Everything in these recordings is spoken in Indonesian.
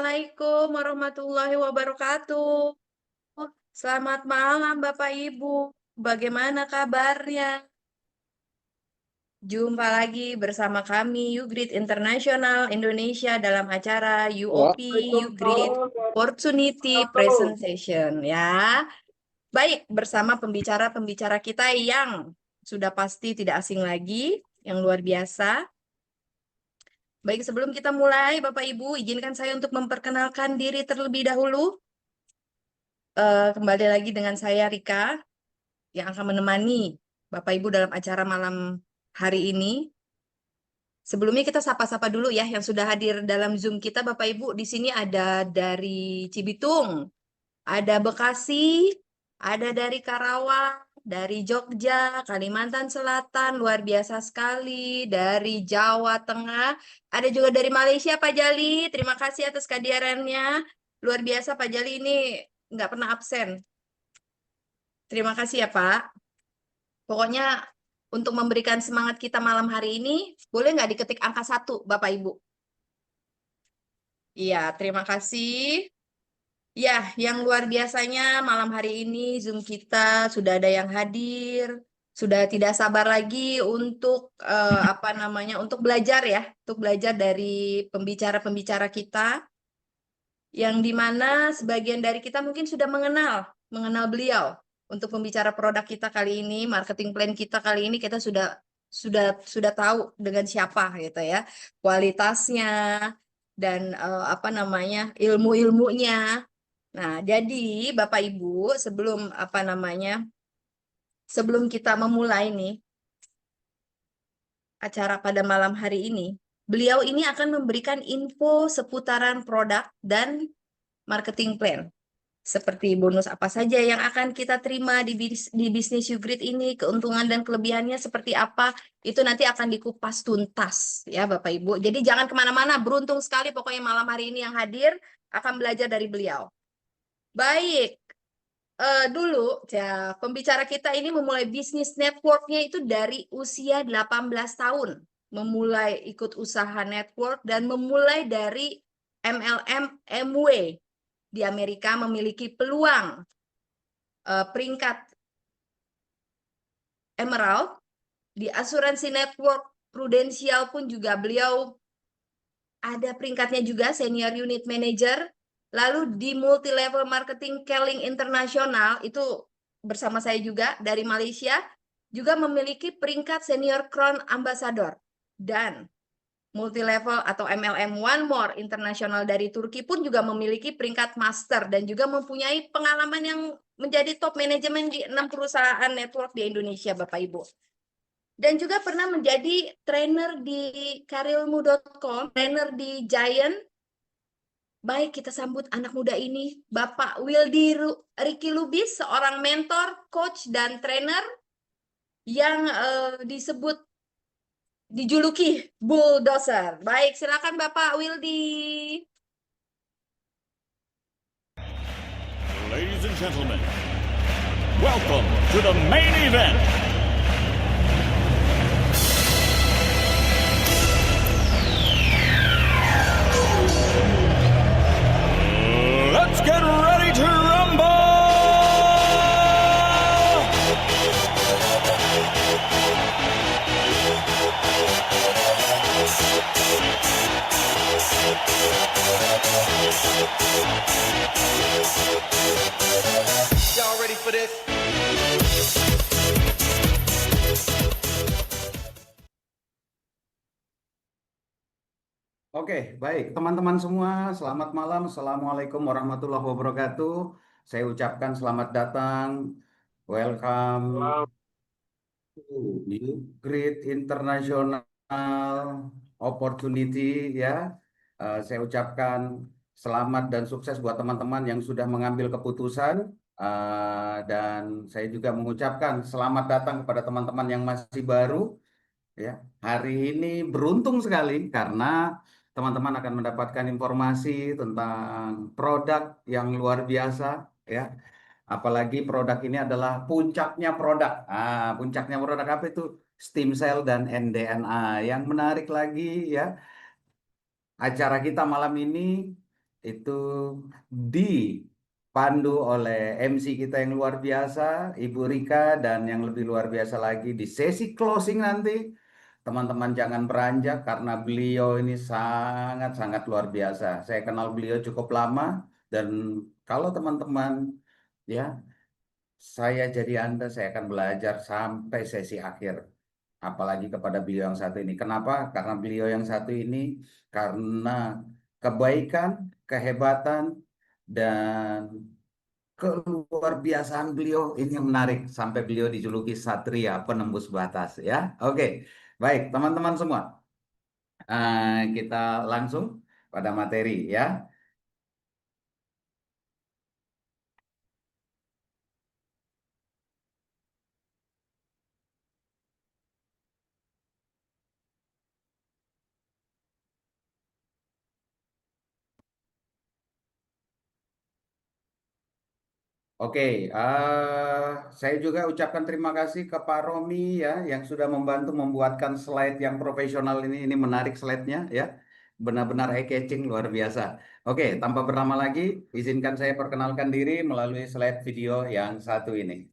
Assalamualaikum warahmatullahi wabarakatuh. Selamat malam Bapak Ibu. Bagaimana kabarnya? Jumpa lagi bersama kami Ugrid International Indonesia dalam acara UOP Ugrid Waalaikumsalam Opportunity warahmatullahi wabarakatuh. Presentation ya. Baik, bersama pembicara-pembicara kita yang sudah pasti tidak asing lagi, yang luar biasa. Baik, sebelum kita mulai, Bapak Ibu, izinkan saya untuk memperkenalkan diri terlebih dahulu. Kembali lagi dengan saya Rika yang akan menemani Bapak Ibu dalam acara malam hari ini. Sebelumnya kita sapa-sapa dulu ya yang sudah hadir dalam Zoom kita Bapak Ibu. Di sini ada dari Cibitung, ada Bekasi, ada dari Karawang, dari Jogja, Kalimantan Selatan, luar biasa sekali, dari Jawa Tengah, ada juga dari Malaysia Pak Jali. Terima kasih atas kehadirannya. Luar biasa Pak Jali ini nggak pernah absen. Terima kasih ya Pak. Pokoknya untuk memberikan semangat kita malam hari ini, boleh nggak diketik angka 1, Bapak Ibu? Iya, terima kasih. Ya, yang luar biasanya malam hari ini Zoom kita sudah ada yang hadir, sudah tidak sabar lagi untuk untuk belajar ya, untuk belajar dari pembicara-pembicara kita, yang dimana sebagian dari kita mungkin sudah mengenal beliau. Untuk pembicara produk kita kali ini, marketing plan kita kali ini kita sudah tahu dengan siapa gitu ya, kualitasnya dan ilmu-ilmunya. Nah, jadi Bapak Ibu, sebelum kita memulai nih acara pada malam hari ini, beliau ini akan memberikan info seputaran produk dan marketing plan. Seperti bonus apa saja yang akan kita terima di bisnis Ugrid ini, keuntungan dan kelebihannya seperti apa, itu nanti akan dikupas tuntas ya Bapak Ibu. Jadi jangan kemana-mana, beruntung sekali pokoknya malam hari ini yang hadir akan belajar dari beliau. Baik, dulu ya, pembicara kita ini memulai bisnis networknya itu dari usia 18 tahun. Memulai ikut usaha network dan memulai dari MLM Amway di Amerika, memiliki peluang peringkat Emerald. Di asuransi network Prudential pun juga beliau ada peringkatnya juga, senior unit manager. Lalu di multi level marketing Keling Internasional itu bersama saya juga dari Malaysia, juga memiliki peringkat senior Crown Ambassador. Dan multi level atau MLM One More Internasional dari Turki pun juga memiliki peringkat master dan juga mempunyai pengalaman yang menjadi top manajemen di 6 perusahaan network di Indonesia, Bapak Ibu. Dan juga pernah menjadi trainer di karilmu.com, trainer di Giant. Baik, kita sambut anak muda ini, Bapak Wildy Ricky Lubis, seorang mentor, coach, dan trainer yang dijuluki bulldozer. Baik, silakan Bapak Wildy. Ladies and gentlemen, welcome to the main event. Let's get ready to rumble! Y'all ready for this? Oke, baik. Teman-teman semua, selamat malam. Assalamualaikum warahmatullahi wabarakatuh. Saya ucapkan selamat datang, welcome to Ugrid International Opportunity ya. Saya ucapkan selamat dan sukses buat teman-teman yang sudah mengambil keputusan. Dan saya juga mengucapkan selamat datang kepada teman-teman yang masih baru. Ya, hari ini beruntung sekali karena teman-teman akan mendapatkan informasi tentang produk yang luar biasa, ya. Apalagi produk ini adalah puncaknya produk. Puncaknya produk apa itu? Stem cell dan nDNA. Yang menarik lagi, ya, acara kita malam ini itu dipandu oleh MC kita yang luar biasa, Ibu Rika, dan yang lebih luar biasa lagi di sesi closing nanti. Teman-teman jangan beranjak karena beliau ini sangat-sangat luar biasa. Saya kenal beliau cukup lama dan kalau teman-teman ya saya jadi Anda, saya akan belajar sampai sesi akhir. Apalagi kepada beliau yang satu ini. Kenapa? Karena beliau yang satu ini, karena kebaikan, kehebatan, dan keluar biasaan beliau ini yang menarik. Sampai beliau dijuluki Satria Penembus Batas. Ya, oke. Baik, teman-teman semua. Kita langsung pada materi ya. Oke, saya juga ucapkan terima kasih ke Pak Romi ya yang sudah membantu membuatkan slide yang profesional ini. Ini menarik slide-nya ya, benar-benar eye-catching luar biasa. Oke, tanpa berlama lagi, izinkan saya perkenalkan diri melalui slide video yang satu ini.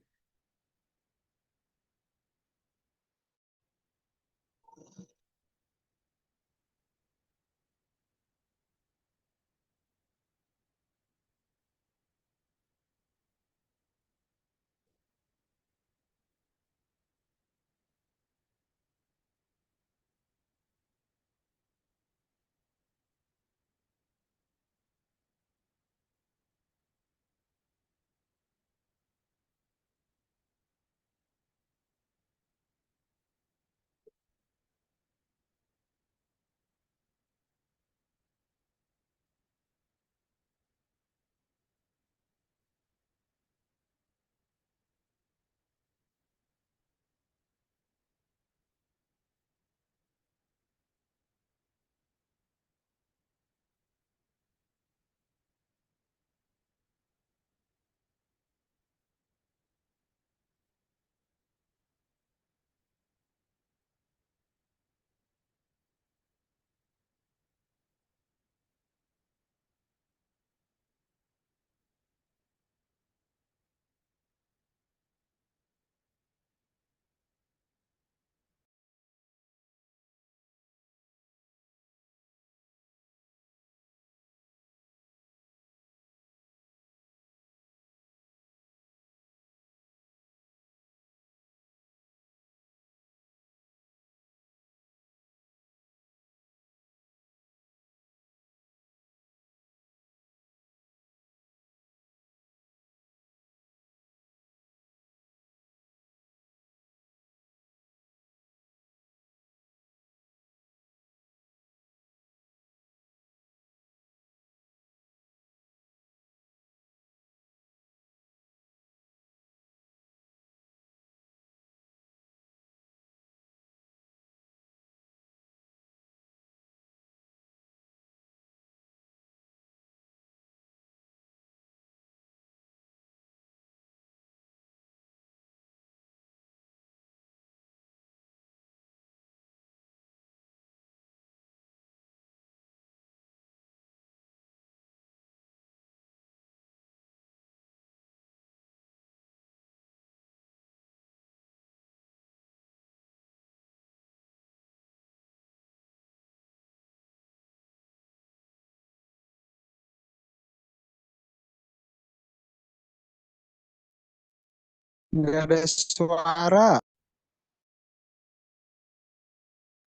Nggak ada suara.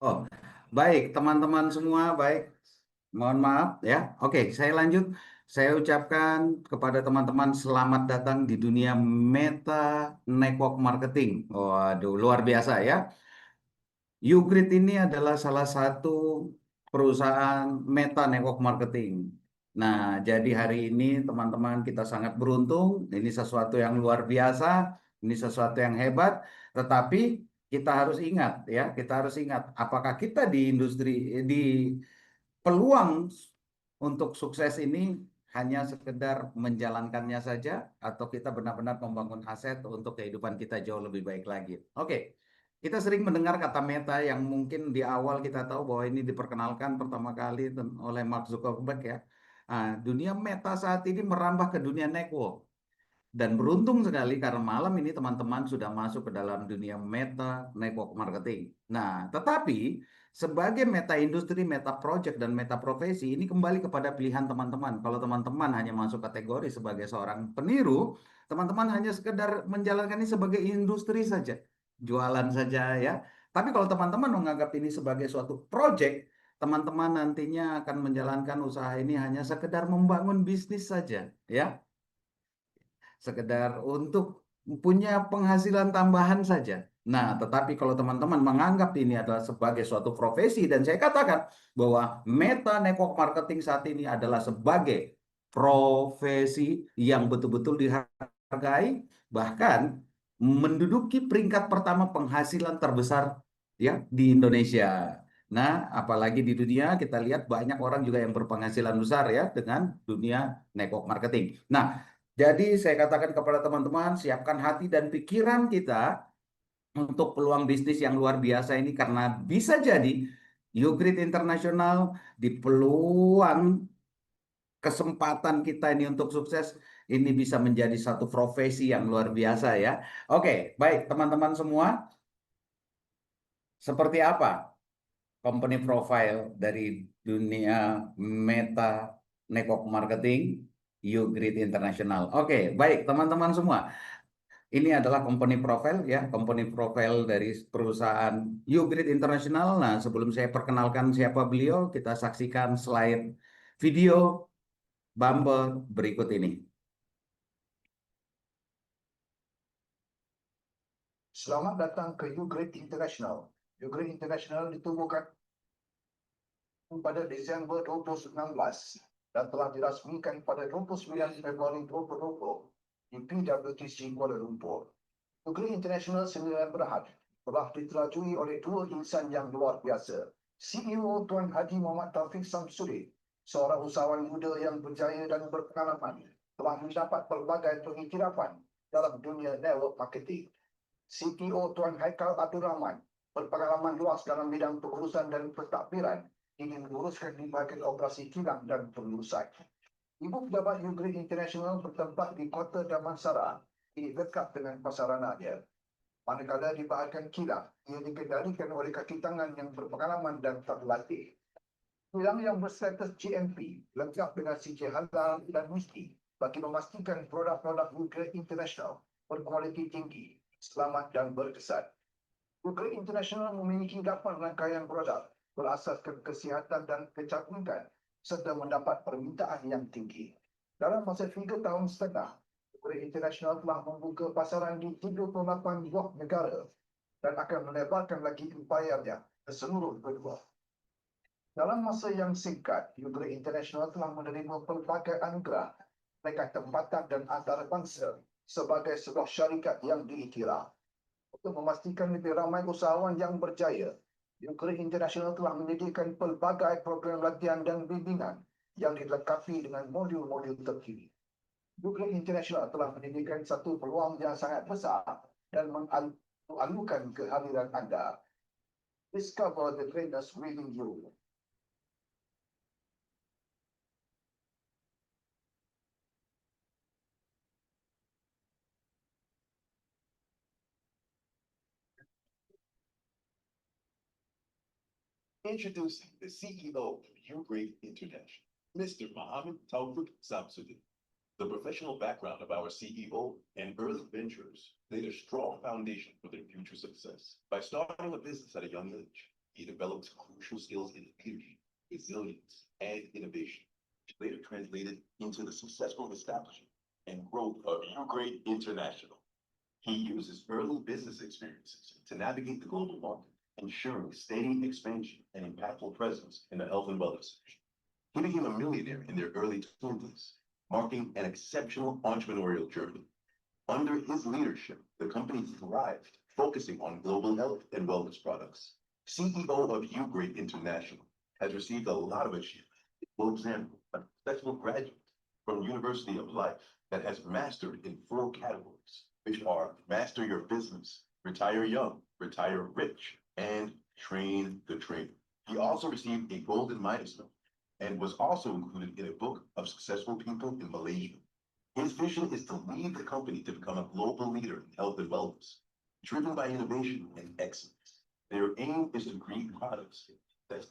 Oh, baik teman-teman semua, baik. Mohon maaf ya. Oke, saya lanjut. Saya ucapkan kepada teman-teman selamat datang di dunia Meta Network Marketing. Waduh, luar biasa ya. Ugrid ini adalah salah satu perusahaan Meta Network Marketing. Nah, jadi hari ini teman-teman kita sangat beruntung. Ini sesuatu yang luar biasa, ini sesuatu yang hebat. Tetapi kita harus ingat ya, kita harus ingat apakah kita di industri di peluang untuk sukses ini hanya sekedar menjalankannya saja atau kita benar-benar membangun aset untuk kehidupan kita jauh lebih baik lagi. Oke. Kita sering mendengar kata meta yang mungkin di awal kita tahu bahwa ini diperkenalkan pertama kali oleh Mark Zuckerberg ya. Dunia meta saat ini merambah ke dunia network. Dan beruntung sekali karena malam ini teman-teman sudah masuk ke dalam dunia meta network marketing. Nah, tetapi sebagai meta industri, meta project, dan meta profesi, ini kembali kepada pilihan teman-teman. Kalau teman-teman hanya masuk kategori sebagai seorang peniru, teman-teman hanya sekedar menjalankan ini sebagai industri saja, jualan saja ya. Tapi kalau teman-teman menganggap ini sebagai suatu project, teman-teman nantinya akan menjalankan usaha ini hanya sekedar membangun bisnis saja, ya. Sekedar untuk punya penghasilan tambahan saja. Nah, tetapi kalau teman-teman menganggap ini adalah sebagai suatu profesi, dan saya katakan bahwa meta network marketing saat ini adalah sebagai profesi yang betul-betul dihargai, bahkan menduduki peringkat pertama penghasilan terbesar ya di Indonesia. Nah, apalagi di dunia kita lihat banyak orang juga yang berpenghasilan besar ya dengan dunia network marketing. Nah, jadi saya katakan kepada teman-teman, siapkan hati dan pikiran kita untuk peluang bisnis yang luar biasa ini, karena bisa jadi YouGrid International di peluang kesempatan kita ini untuk sukses ini bisa menjadi satu profesi yang luar biasa ya. Oke, baik teman-teman semua, seperti apa company profile dari dunia meta network marketing YouGrid International? Oke, baik teman-teman semua. Ini adalah company profile ya, company profile dari perusahaan YouGrid International. Nah, sebelum saya perkenalkan siapa beliau, kita saksikan slide video Bumble berikut ini. Selamat datang ke YouGrid International. YouGrid International ditubuhkan pada Desember 2019 dan telah dirasmikan pada 29 Februari 2020 di PWTC Kuala Lumpur. YouGrid International sendirian Berhad telah diterajui oleh dua insan yang luar biasa. CEO Tuan Haji Muhammad Taufik Samsudin, seorang usahawan muda yang berjaya dan berpengalaman, telah mendapat pelbagai pengiktirafan dalam dunia network marketing. CTO Tuan Haikal Abdul Rahman berpengalaman luas dalam bidang pengurusan dan pentadbiran, ingin menguruskan di bahagian operasi kilang dan pengurusan. Ibu pejabat YouGrid International bertempat di Kota Damansara, ini dekat dengan pasarannya. Manakala di bahagian kilang, ia dikendalikan oleh kaki tangan yang berpengalaman dan terlatih. Kilang yang berstatus GMP, lengkap dengan sijil halal dan mesti, bagi memastikan produk-produk YouGrid International berkualiti tinggi, selamat dan berkesan. YouGrid International memiliki 8 rangkaian produk berasaskan kesihatan dan kecantikan serta mendapat permintaan yang tinggi. Dalam masa 3 tahun setengah, YouGrid International telah membuka pasaran di 38 buah negara dan akan melebarkan lagi empayarnya ke seluruh benua. Dalam masa yang singkat, YouGrid International telah menerima pelbagai anugerah mereka tempatan dan antarabangsa sebagai sebuah syarikat yang diiktiraf. Untuk memastikan lebih ramai usahawan yang berjaya, YouGrid International telah menyediakan pelbagai program latihan dan bimbingan yang dilengkapi dengan modul-modul terkini. YouGrid International telah menyediakan satu peluang yang sangat besar dan mengalukan kehadiran anda. Discover the greatness within you. Introducing the CEO of YouGrid International, Mr. Mohammed Taufik Samsudin. The professional background of our CEO and early ventures laid a strong foundation for their future success. By starting a business at a young age, he developed crucial skills in leadership, resilience, and innovation, which later translated into the successful establishment and growth of YouGrid International. He uses early business experiences to navigate the global market, ensuring steady expansion and impactful presence in the health and wellness sector. He became a millionaire in their early 20s, marking an exceptional entrepreneurial journey. Under his leadership, the company thrived, focusing on global health and wellness products. CEO of YouGrid International has received a lot of achievement. For example, a successful graduate from University of Life that has mastered in 4 categories, which are Master Your Business, Retire Young, Retire Rich, and Train the Trainer. He also received a Golden Midas Medal and was also included in a book of successful people in Malaysia. His vision is to lead the company to become a global leader in health and wellness, driven by innovation and excellence. Their aim is to create products that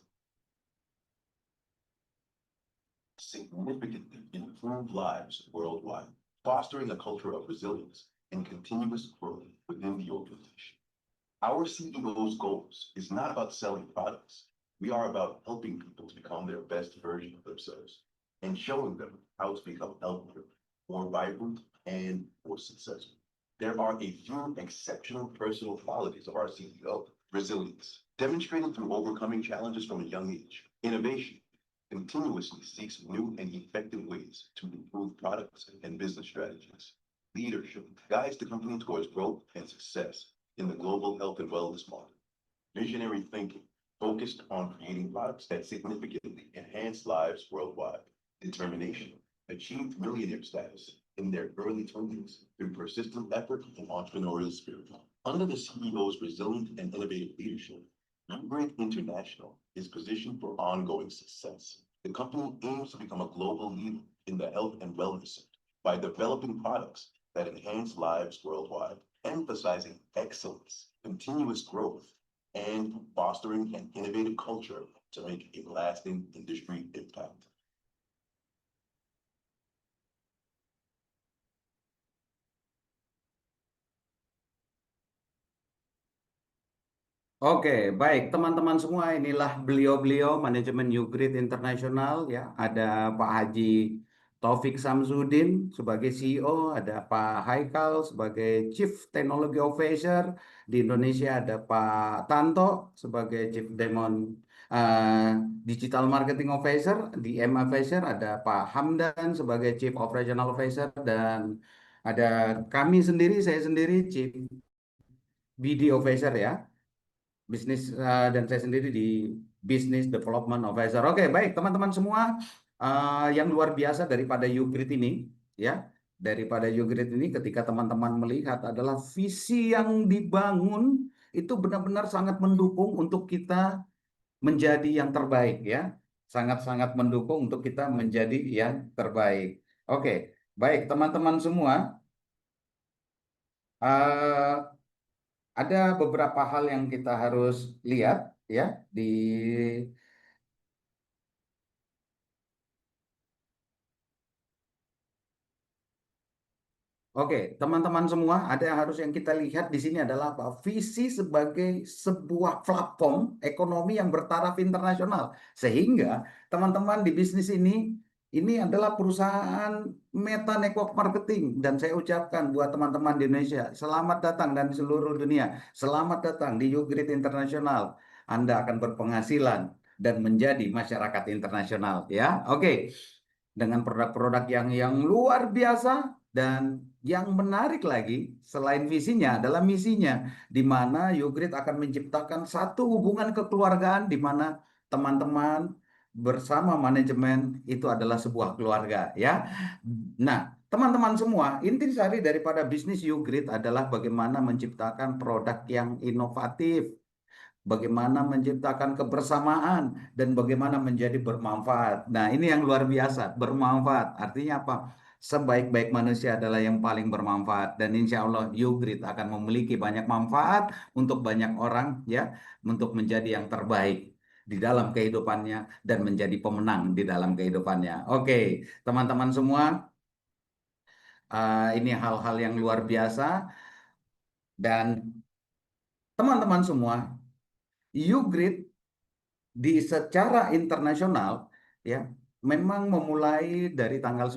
significantly improve lives worldwide, fostering a culture of resilience and continuous growth within the organization. Our CEO's goals is not about selling products. We are about helping people to become their best version of themselves and showing them how to become healthier, more vibrant, and more successful. There are a few exceptional personal qualities of our CEO: resilience, demonstrated through overcoming challenges from a young age; innovation, continuously seeks new and effective ways to improve products and business strategies; leadership, guides the company towards growth and success in the global health and wellness market; visionary thinking, focused on creating products that significantly enhance lives worldwide; determination, achieved millionaire status in their early 20s through persistent effort and entrepreneurial spirit. Under the CEO's resilient and innovative leadership, Upgrade International is positioned for ongoing success. The company aims to become a global leader in the health and wellness sector by developing products that enhance lives worldwide, emphasizing excellence, continuous growth, and fostering an innovative culture to make a lasting industry impact. Oke, baik teman-teman semua, inilah beliau-beliau manajemen Ugrid Internasional ya. Ada Pak Haji Taufik Samsudin sebagai CEO, ada Pak Haikal sebagai Chief Technology Officer. Di Indonesia ada Pak Tanto sebagai Chief Digital Marketing Officer. Di Officer ada Pak Hamdan sebagai Chief Operational Officer, dan ada saya sendiri Chief BD Officer ya. Dan saya sendiri di Business Development Officer. Oke, baik teman-teman semua, yang luar biasa daripada Ugrid ini ya, ketika teman-teman melihat adalah visi yang dibangun itu benar-benar sangat mendukung untuk kita menjadi yang terbaik ya, sangat-sangat mendukung untuk kita menjadi yang terbaik. Oke, baik teman-teman semua, ada beberapa hal yang kita harus lihat ya di Oke, teman-teman semua, ada yang harus kita lihat di sini adalah apa? Visi sebagai sebuah platform ekonomi yang bertaraf internasional. Sehingga teman-teman di bisnis ini adalah perusahaan Meta Network Marketing, dan saya ucapkan buat teman-teman di Indonesia, selamat datang, dan di seluruh dunia, selamat datang di Ugrid Internasional. Anda akan berpenghasilan dan menjadi masyarakat internasional ya. Oke. Dengan produk-produk yang luar biasa, dan yang menarik lagi selain visinya adalah misinya, di mana Ugrid akan menciptakan satu hubungan kekeluargaan di mana teman-teman bersama manajemen itu adalah sebuah keluarga ya. Nah, teman-teman semua, intisari daripada bisnis Ugrid adalah bagaimana menciptakan produk yang inovatif, bagaimana menciptakan kebersamaan, dan bagaimana menjadi bermanfaat. Nah, ini yang luar biasa, bermanfaat. Artinya apa? Sebaik-baik manusia adalah yang paling bermanfaat, dan insya Allah Ugrid akan memiliki banyak manfaat untuk banyak orang ya, untuk menjadi yang terbaik di dalam kehidupannya dan menjadi pemenang di dalam kehidupannya. Oke, teman-teman semua, ini hal-hal yang luar biasa, dan teman-teman semua, Ugrid secara internasional ya memang memulai dari tanggal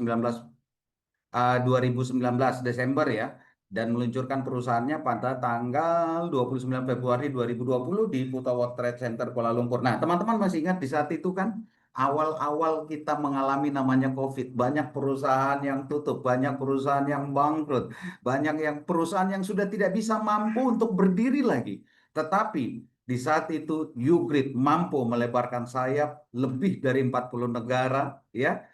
2019 Desember ya, dan meluncurkan perusahaannya pada tanggal 29 Februari 2020 di Putra World Trade Center Kuala Lumpur. Nah, teman-teman masih ingat di saat itu kan awal-awal kita mengalami namanya COVID, banyak perusahaan yang tutup, banyak perusahaan yang bangkrut, banyak perusahaan yang sudah tidak bisa mampu untuk berdiri lagi. Tetapi di saat itu Ugrid mampu melebarkan sayap lebih dari 40 negara ya.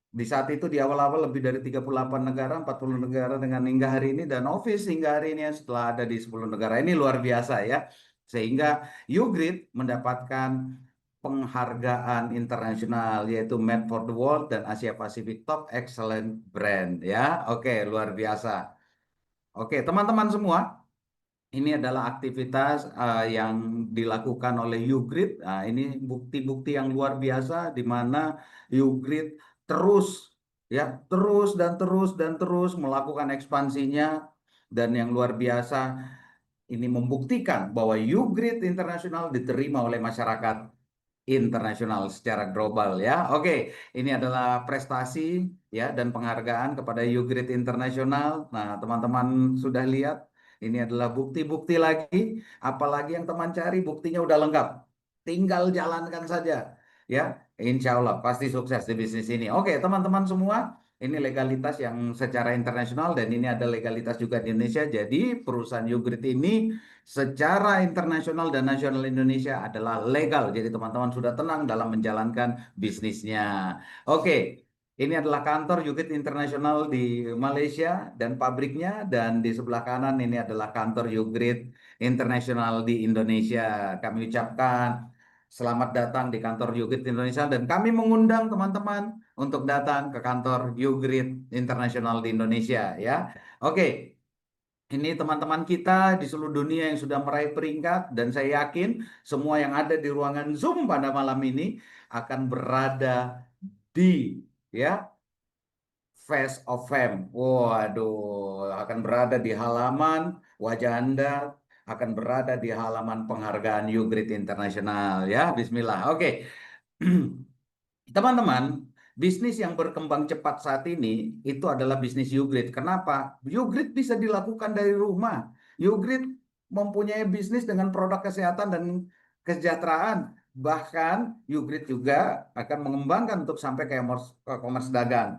Di saat itu di awal-awal lebih dari 38 negara, 40 negara dengan hingga hari ini, dan office hingga hari ini setelah ada di 10 negara. Ini luar biasa ya. Sehingga Ugrid mendapatkan penghargaan internasional yaitu Made for the World dan Asia Pacific Top Excellent Brand ya. Oke, luar biasa. Oke, teman-teman semua, ini adalah aktivitas yang dilakukan oleh Ugrid. Nah, ini bukti-bukti yang luar biasa di mana Ugrid terus ya, terus dan terus dan terus melakukan ekspansinya, dan yang luar biasa ini membuktikan bahwa Ugrid Internasional diterima oleh masyarakat internasional secara global ya. Oke, ini adalah prestasi ya dan penghargaan kepada Ugrid Internasional. Nah, teman-teman sudah lihat, ini adalah bukti-bukti lagi. Apalagi yang teman cari, buktinya udah lengkap. Tinggal jalankan saja ya. Insya Allah pasti sukses di bisnis ini. Oke, teman-teman semua, ini legalitas yang secara internasional dan ini ada legalitas juga di Indonesia. Jadi perusahaan Ugrid ini secara internasional dan nasional Indonesia adalah legal. Jadi teman-teman sudah tenang dalam menjalankan bisnisnya. Oke, ini adalah kantor Ugrid Internasional di Malaysia dan pabriknya, dan di sebelah kanan ini adalah kantor Ugrid Internasional di Indonesia. Kami ucapkan selamat datang di kantor Ugrid Indonesia dan kami mengundang teman-teman untuk datang ke kantor Ugrid Internasional di Indonesia ya. Oke. Ini teman-teman kita di seluruh dunia yang sudah meraih peringkat, dan saya yakin semua yang ada di ruangan Zoom pada malam ini akan berada di ya Face of Fame. Waduh, akan berada di halaman wajah Anda, akan berada di halaman penghargaan Ugrid Internasional ya. Bismillah. Oke. Teman-teman, bisnis yang berkembang cepat saat ini itu adalah bisnis Ugrid. Kenapa? Ugrid bisa dilakukan dari rumah. Ugrid mempunyai bisnis dengan produk kesehatan dan kesejahteraan. Bahkan Ugrid juga akan mengembangkan untuk sampai ke e-commerce dagang.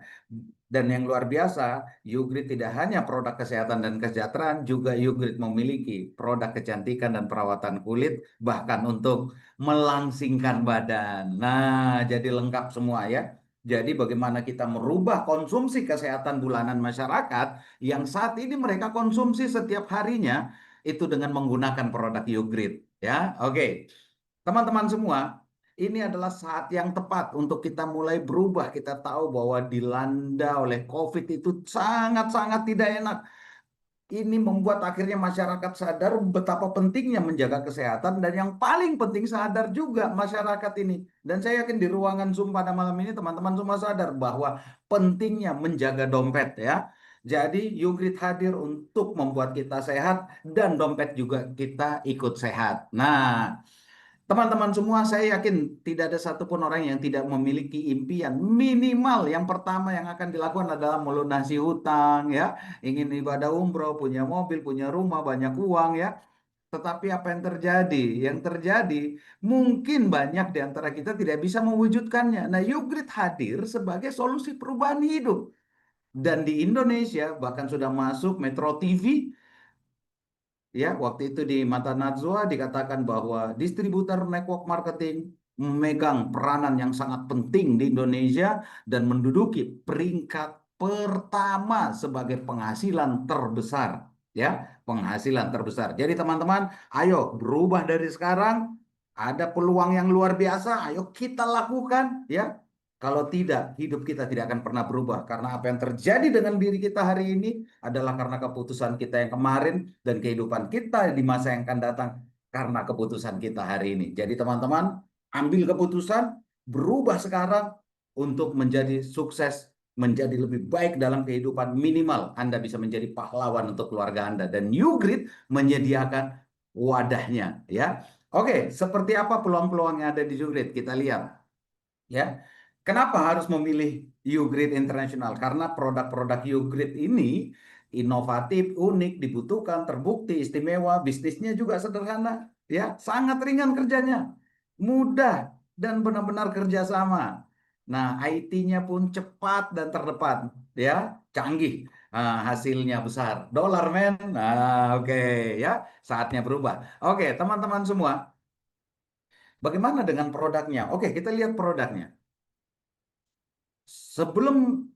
Dan yang luar biasa, Ugrid tidak hanya produk kesehatan dan kesejahteraan, juga Ugrid memiliki produk kecantikan dan perawatan kulit, bahkan untuk melangsingkan badan. Nah, jadi lengkap semua ya. Jadi bagaimana kita merubah konsumsi kesehatan bulanan masyarakat yang saat ini mereka konsumsi setiap harinya itu dengan menggunakan produk Ugrid ya. Oke. Teman-teman semua, ini adalah saat yang tepat untuk kita mulai berubah. Kita tahu bahwa dilanda oleh COVID itu sangat-sangat tidak enak. Ini membuat akhirnya masyarakat sadar betapa pentingnya menjaga kesehatan, dan yang paling penting sadar juga masyarakat ini. Dan saya yakin di ruangan Zoom pada malam ini teman-teman semua sadar bahwa pentingnya menjaga dompet ya. Jadi Ugrid hadir untuk membuat kita sehat dan dompet juga kita ikut sehat. Nah, teman-teman semua, saya yakin tidak ada satupun orang yang tidak memiliki impian. Minimal yang pertama yang akan dilakukan adalah melunasi hutang ya. Ingin ibadah umroh, punya mobil, punya rumah, banyak uang ya. Tetapi apa yang terjadi? Yang terjadi mungkin banyak di antara kita tidak bisa mewujudkannya. Nah, Ugrid hadir sebagai solusi perubahan hidup. Dan di Indonesia bahkan sudah masuk Metro TV. Ya, waktu itu di Mata Najwa dikatakan bahwa distributor network marketing memegang peranan yang sangat penting di Indonesia dan menduduki peringkat pertama sebagai penghasilan terbesar. Ya, penghasilan terbesar. Jadi teman-teman, ayo berubah dari sekarang. Ada peluang yang luar biasa, ayo kita lakukan ya. Kalau tidak, hidup kita tidak akan pernah berubah. Karena apa yang terjadi dengan diri kita hari ini adalah karena keputusan kita yang kemarin, dan kehidupan kita di masa yang akan datang karena keputusan kita hari ini. Jadi teman-teman, ambil keputusan, berubah sekarang untuk menjadi sukses, menjadi lebih baik dalam kehidupan. Minimal Anda bisa menjadi pahlawan untuk keluarga Anda. Dan Ugrid menyediakan wadahnya ya. Oke, seperti apa peluang-peluang yang ada di Ugrid? Kita lihat ya. Kenapa harus memilih Ugrid Internasional? Karena produk-produk Ugrid ini inovatif, unik, dibutuhkan, terbukti, istimewa, bisnisnya juga sederhana, ya, sangat ringan kerjanya, mudah, dan benar-benar kerjasama. Nah, IT-nya pun cepat dan terdepan, ya, canggih, hasilnya besar. Dolar, men. Nah, oke, ya, saatnya berubah. Oke, teman-teman semua, bagaimana dengan produknya? Oke, kita lihat produknya. Sebelum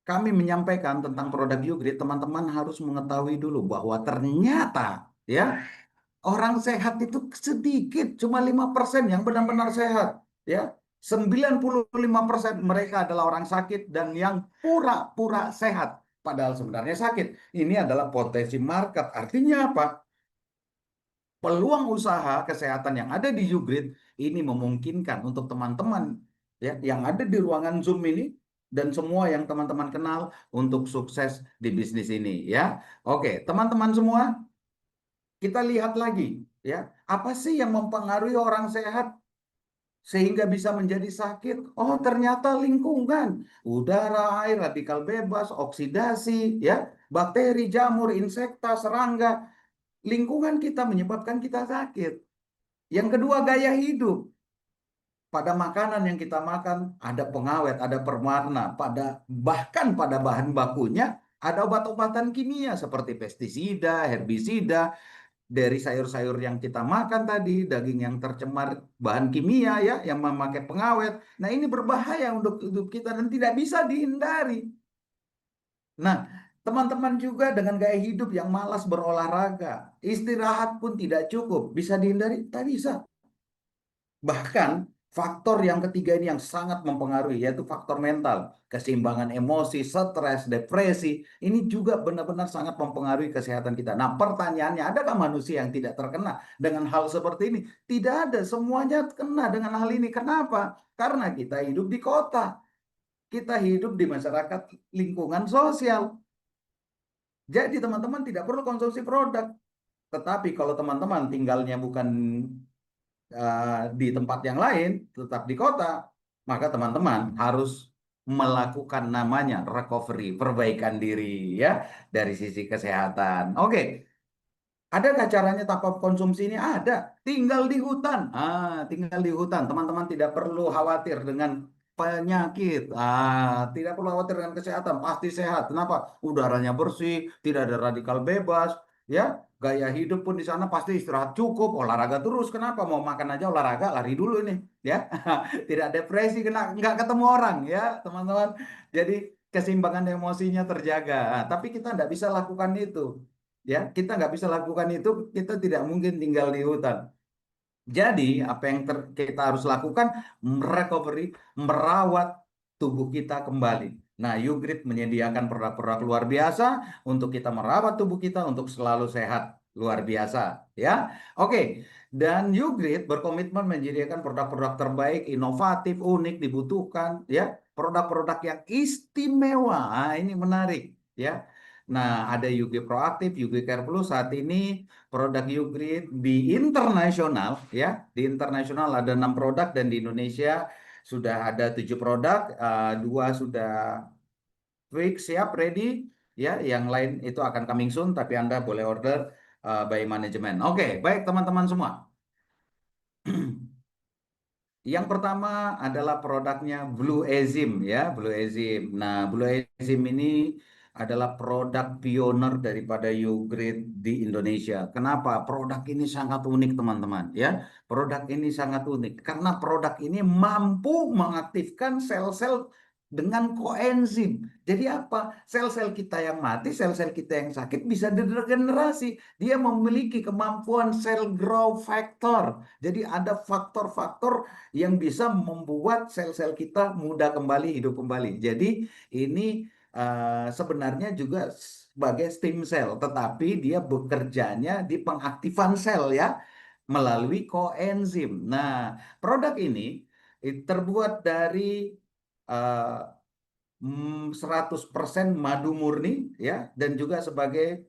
kami menyampaikan tentang produk Ugrid, teman-teman harus mengetahui dulu bahwa ternyata ya orang sehat itu sedikit, cuma 5% yang benar-benar sehat. ya 95% mereka adalah orang sakit dan yang pura-pura sehat padahal sebenarnya sakit. Ini adalah potensi market. Artinya apa? Peluang usaha kesehatan yang ada di Ugrid ini memungkinkan untuk teman-teman ya yang ada di ruangan Zoom ini dan semua yang teman-teman kenal untuk sukses di bisnis ini ya. Oke, teman-teman semua, kita lihat lagi ya, apa sih yang mempengaruhi orang sehat sehingga bisa menjadi sakit? Oh, ternyata lingkungan, udara, air, radikal bebas, oksidasi, ya, bakteri, jamur, insekta, serangga. Lingkungan kita menyebabkan kita sakit. Yang kedua, gaya hidup. Pada makanan yang kita makan ada pengawet, ada pewarna, bahkan pada bahan bakunya ada obat-obatan kimia seperti pestisida, herbisida, dari sayur-sayur yang kita makan tadi, daging yang tercemar bahan kimia ya, yang memakai pengawet. Nah, ini berbahaya untuk hidup kita dan tidak bisa dihindari. Nah, teman-teman juga dengan gaya hidup yang malas berolahraga, istirahat pun tidak cukup, bisa dihindari? Tak bisa. Bahkan faktor yang ketiga ini yang sangat mempengaruhi, yaitu faktor mental, keseimbangan emosi, stres, depresi, ini juga benar-benar sangat mempengaruhi kesehatan kita. Nah, pertanyaannya, adakah manusia yang tidak terkena dengan hal seperti ini? Tidak ada, semuanya kena dengan hal ini. Kenapa? Karena kita hidup di kota, kita hidup di masyarakat lingkungan sosial. Jadi teman-teman tidak perlu konsumsi produk. Tetapi kalau teman-teman tinggalnya bukan di tempat yang lain, tetap di kota, maka teman-teman harus melakukan namanya recovery, perbaikan diri ya dari sisi kesehatan. Oke. Adakah caranya tanpa konsumsi ini? Ada. Tinggal di hutan. Tinggal di hutan. Teman-teman tidak perlu khawatir dengan penyakit. Tidak perlu khawatir dengan kesehatan. Pasti sehat. Kenapa? Udaranya bersih, tidak ada radikal bebas, ya. Gaya hidup pun di sana pasti istirahat cukup, olahraga terus. Kenapa? Mau makan aja olahraga, lari dulu nih, ya. Tidak depresi, nggak ketemu orang, ya, teman-teman. Jadi keseimbangan emosinya terjaga. Tapi kita nggak bisa lakukan itu. Ya, kita nggak bisa lakukan itu, kita tidak mungkin tinggal di hutan. Jadi, apa yang kita harus lakukan? Recovery, merawat tubuh kita kembali. Nah, Ugrid menyediakan produk-produk luar biasa untuk kita merawat tubuh kita untuk selalu sehat. Luar biasa, ya. Oke, dan Ugrid berkomitmen menyediakan produk-produk terbaik, inovatif, unik, dibutuhkan, ya. Produk-produk yang istimewa. Ini menarik, ya. Nah, ada UG Proaktif, UG Care Plus saat ini produk Ugrid di internasional ya, di internasional ada 6 produk dan di Indonesia sudah ada 7 produk, 2 sudah fix siap ready ya, yang lain itu akan coming soon tapi Anda boleh order by manajemen. Oke, baik teman-teman semua. Yang pertama adalah produknya Blue Enzym ya, Blue Enzym. Nah, Blue Enzym ini adalah produk pioner daripada Ugrid di Indonesia. Kenapa? Produk ini sangat unik, teman-teman ya. Produk ini sangat unik karena produk ini mampu mengaktifkan sel-sel dengan koenzim. Jadi apa? Sel-sel kita yang mati, sel-sel kita yang sakit bisa diregenerasi. Dia memiliki kemampuan sel growth factor. Jadi ada faktor-faktor yang bisa membuat sel-sel kita mudah kembali, hidup kembali. Jadi ini sebenarnya juga sebagai stem cell, tetapi dia bekerjanya di pengaktifan sel ya, melalui koenzim. Nah, produk ini terbuat dari 100% madu murni ya, dan juga sebagai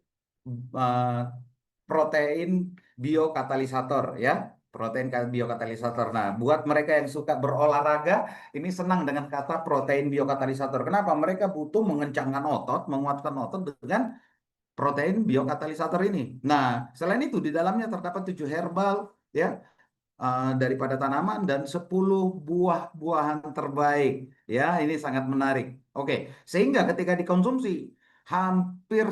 protein biokatalisator ya, protein biokatalisator. Nah, buat mereka yang suka berolahraga, ini senang dengan kata protein biokatalisator. Kenapa? Mereka butuh mengencangkan otot, menguatkan otot dengan protein biokatalisator ini. Nah, selain itu di dalamnya terdapat 7 herbal ya, daripada tanaman dan 10 buah-buahan terbaik. Ya, ini sangat menarik. Oke, sehingga ketika dikonsumsi hampir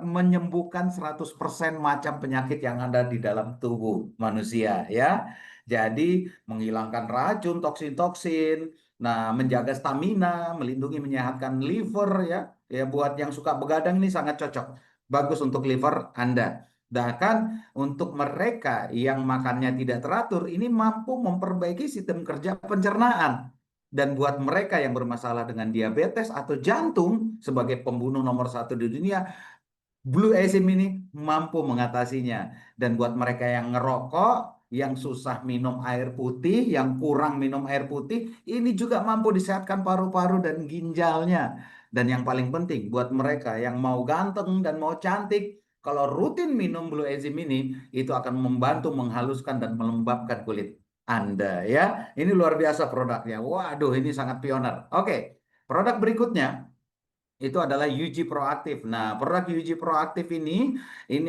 menyembuhkan 100% macam penyakit yang ada di dalam tubuh manusia ya. Jadi menghilangkan racun, toksin-toksin, nah menjaga stamina, melindungi menyehatkan liver ya. Ya buat yang suka begadang ini sangat cocok. Bagus untuk liver Anda. Bahkan untuk mereka yang makannya tidak teratur, ini mampu memperbaiki sistem kerja pencernaan. Dan buat mereka yang bermasalah dengan diabetes atau jantung sebagai pembunuh nomor 1 di dunia, Blue Azim ini mampu mengatasinya. Dan buat mereka yang ngerokok, yang susah minum air putih, yang kurang minum air putih, ini juga mampu disehatkan paru-paru dan ginjalnya. Dan yang paling penting buat mereka yang mau ganteng dan mau cantik, kalau rutin minum Blue Azim ini, itu akan membantu menghaluskan dan melembabkan kulit Anda ya. Ini luar biasa produknya. Waduh, ini sangat pioner. Oke, produk berikutnya itu adalah UG Proactive. Nah, produk UG Proactive ini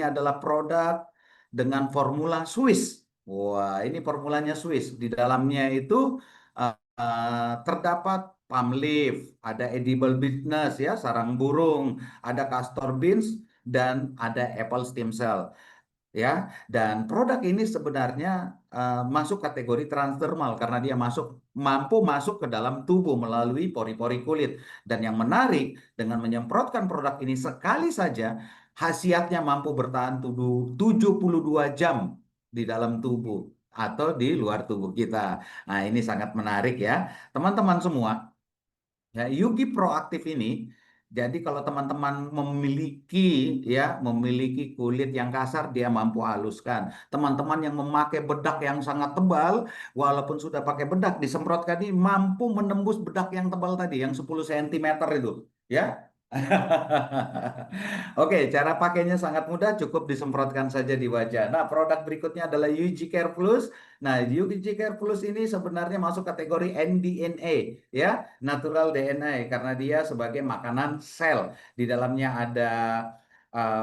adalah produk dengan formula Swiss. Wah, ini formulanya Swiss. Di dalamnya itu terdapat palm leaf, ada edible bitterness ya, sarang burung, ada castor beans, dan ada apple stem cell ya. Dan produk ini sebenarnya masuk kategori transdermal karena dia mampu masuk ke dalam tubuh melalui pori-pori kulit. Dan yang menarik, dengan menyemprotkan produk ini sekali saja, khasiatnya mampu bertahan 72 jam di dalam tubuh atau di luar tubuh kita. Nah, ini sangat menarik ya. Teman-teman semua, ya, Yuki Proaktif ini, jadi kalau teman-teman memiliki kulit yang kasar, dia mampu haluskan. Teman-teman yang memakai bedak yang sangat tebal, walaupun sudah pakai bedak disemprotkan ini mampu menembus bedak yang tebal tadi, yang 10 cm itu, ya. Oke, cara pakainya sangat mudah, cukup disemprotkan saja di wajah. Nah, produk berikutnya adalah UG Care Plus. Nah, UG Care Plus ini sebenarnya masuk kategori NDNA, ya, natural DNA, karena dia sebagai makanan sel. Di dalamnya ada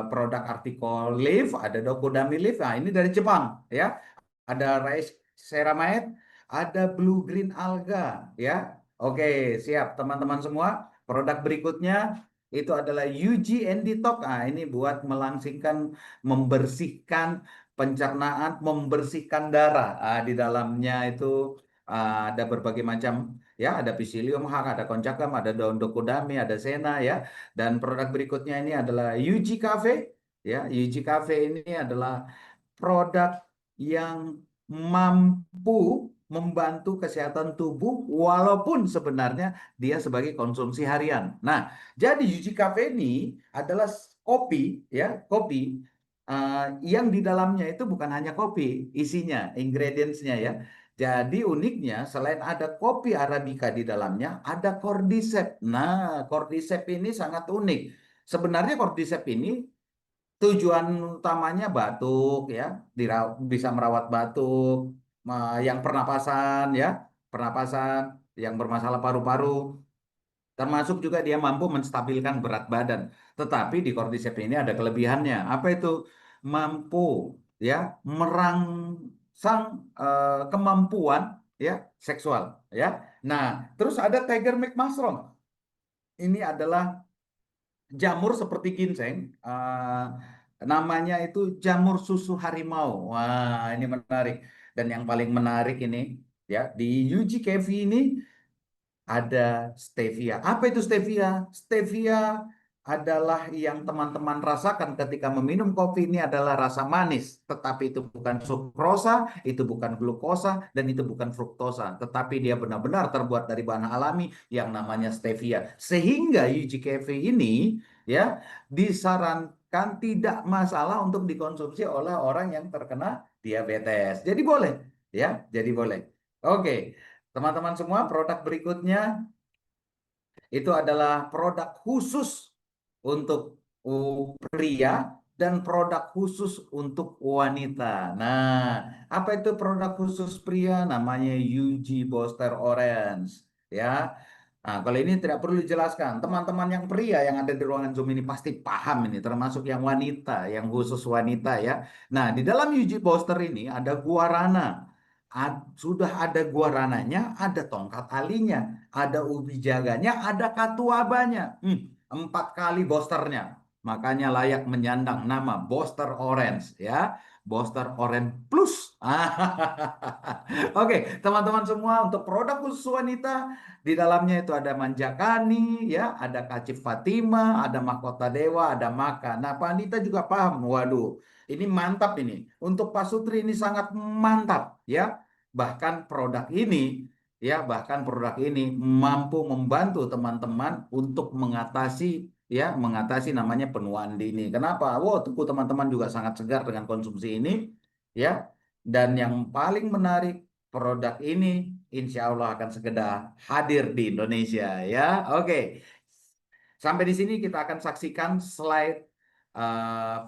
produk artikel leaf, ada Dokodami leaf. Nah, ini dari Jepang, ya. Ada rice ceramide, ada blue green alga, ya. Oke, siap teman-teman semua. Produk berikutnya itu adalah UG Detox. Nah, ini buat melangsingkan, membersihkan pencernaan, membersihkan darah. Di dalamnya itu ada berbagai macam, ya, ada Psyllium Hang, ada Konjakam, ada daun dokodame, ada sena, ya. Dan produk berikutnya ini adalah UG Cafe, ya. UG Cafe ini adalah produk yang mampu membantu kesehatan tubuh walaupun sebenarnya dia sebagai konsumsi harian. Nah, jadi UG Cafe ini adalah kopi, ya, kopi yang di dalamnya itu bukan hanya kopi, isinya, ingredientsnya, ya. Jadi uniknya selain ada kopi Arabica di dalamnya, ada Cordyceps. Nah, Cordyceps ini sangat unik. Sebenarnya Cordyceps ini tujuan utamanya batuk, ya, bisa merawat batuk, yang pernapasan, ya, pernapasan, yang bermasalah paru-paru. Termasuk juga dia mampu menstabilkan berat badan. Tetapi di Cordyceps ini ada kelebihannya. Apa itu? Mampu, ya, merangsang kemampuan, ya, seksual, ya. Nah, terus ada Tiger Milk Mushroom. Ini adalah jamur seperti ginseng, namanya itu jamur susu harimau. Wah, ini menarik. Dan yang paling menarik ini, ya, di UG Kevi ini ada stevia. Apa itu stevia? Stevia adalah yang teman-teman rasakan ketika meminum kopi ini adalah rasa manis. Tetapi itu bukan sukrosa, itu bukan glukosa, dan itu bukan fruktosa. Tetapi dia benar-benar terbuat dari bahan alami yang namanya stevia. Sehingga UG Cafe ini, ya, disarankan tidak masalah untuk dikonsumsi oleh orang yang terkena diabetes. Jadi boleh, ya, jadi boleh. Oke. Teman-teman semua, produk berikutnya itu adalah produk khusus untuk pria dan produk khusus untuk wanita. Nah, apa itu produk khusus pria? Namanya UG Booster Orange, ya. Nah, kalau ini tidak perlu dijelaskan. Teman-teman yang pria yang ada di ruangan Zoom ini pasti paham ini, termasuk yang wanita, yang khusus wanita, ya. Nah, di dalam UG Booster ini ada guarana. Sudah ada guarananya, ada tongkat alinya, ada ubi jaganya, ada katuabanya. 4 kali boosternya. Makanya layak menyandang nama Booster Orange, ya. Booster Orange Plus. Oke, teman-teman semua, untuk produk khusus wanita di dalamnya itu ada Manjakani, ya, ada Kacip Fatima, ada Mahkota Dewa, ada Maka. Nah, Pak Anita juga paham. Waduh, ini mantap ini. Untuk Pak Sutri ini sangat mantap, ya. Bahkan produk ini mampu membantu teman-teman untuk mengatasi namanya penuaan dini. Kenapa? Wow, tubuh teman-teman juga sangat segar dengan konsumsi ini, ya. Dan yang paling menarik, produk ini insya Allah akan segera hadir di Indonesia, ya. Oke, sampai di sini kita akan saksikan slide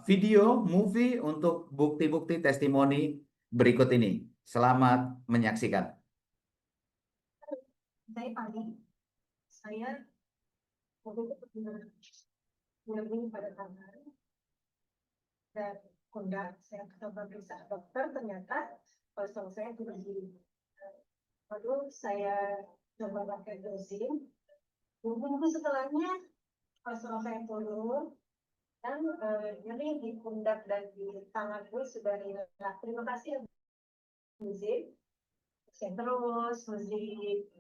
video movie untuk bukti-bukti testimoni berikut ini. Selamat menyaksikan. Saya Pani, saya waktu itu pernah nyambung pada tangan dan kondak, saya coba periksa dokter, ternyata kolesterol saya tinggi. Lalu saya coba pakai dosing, minggu setelahnya kolesterol saya turun dan nyeri di pundak dan di tanganku sudah hilang. Terima kasih musik, saya terus musik.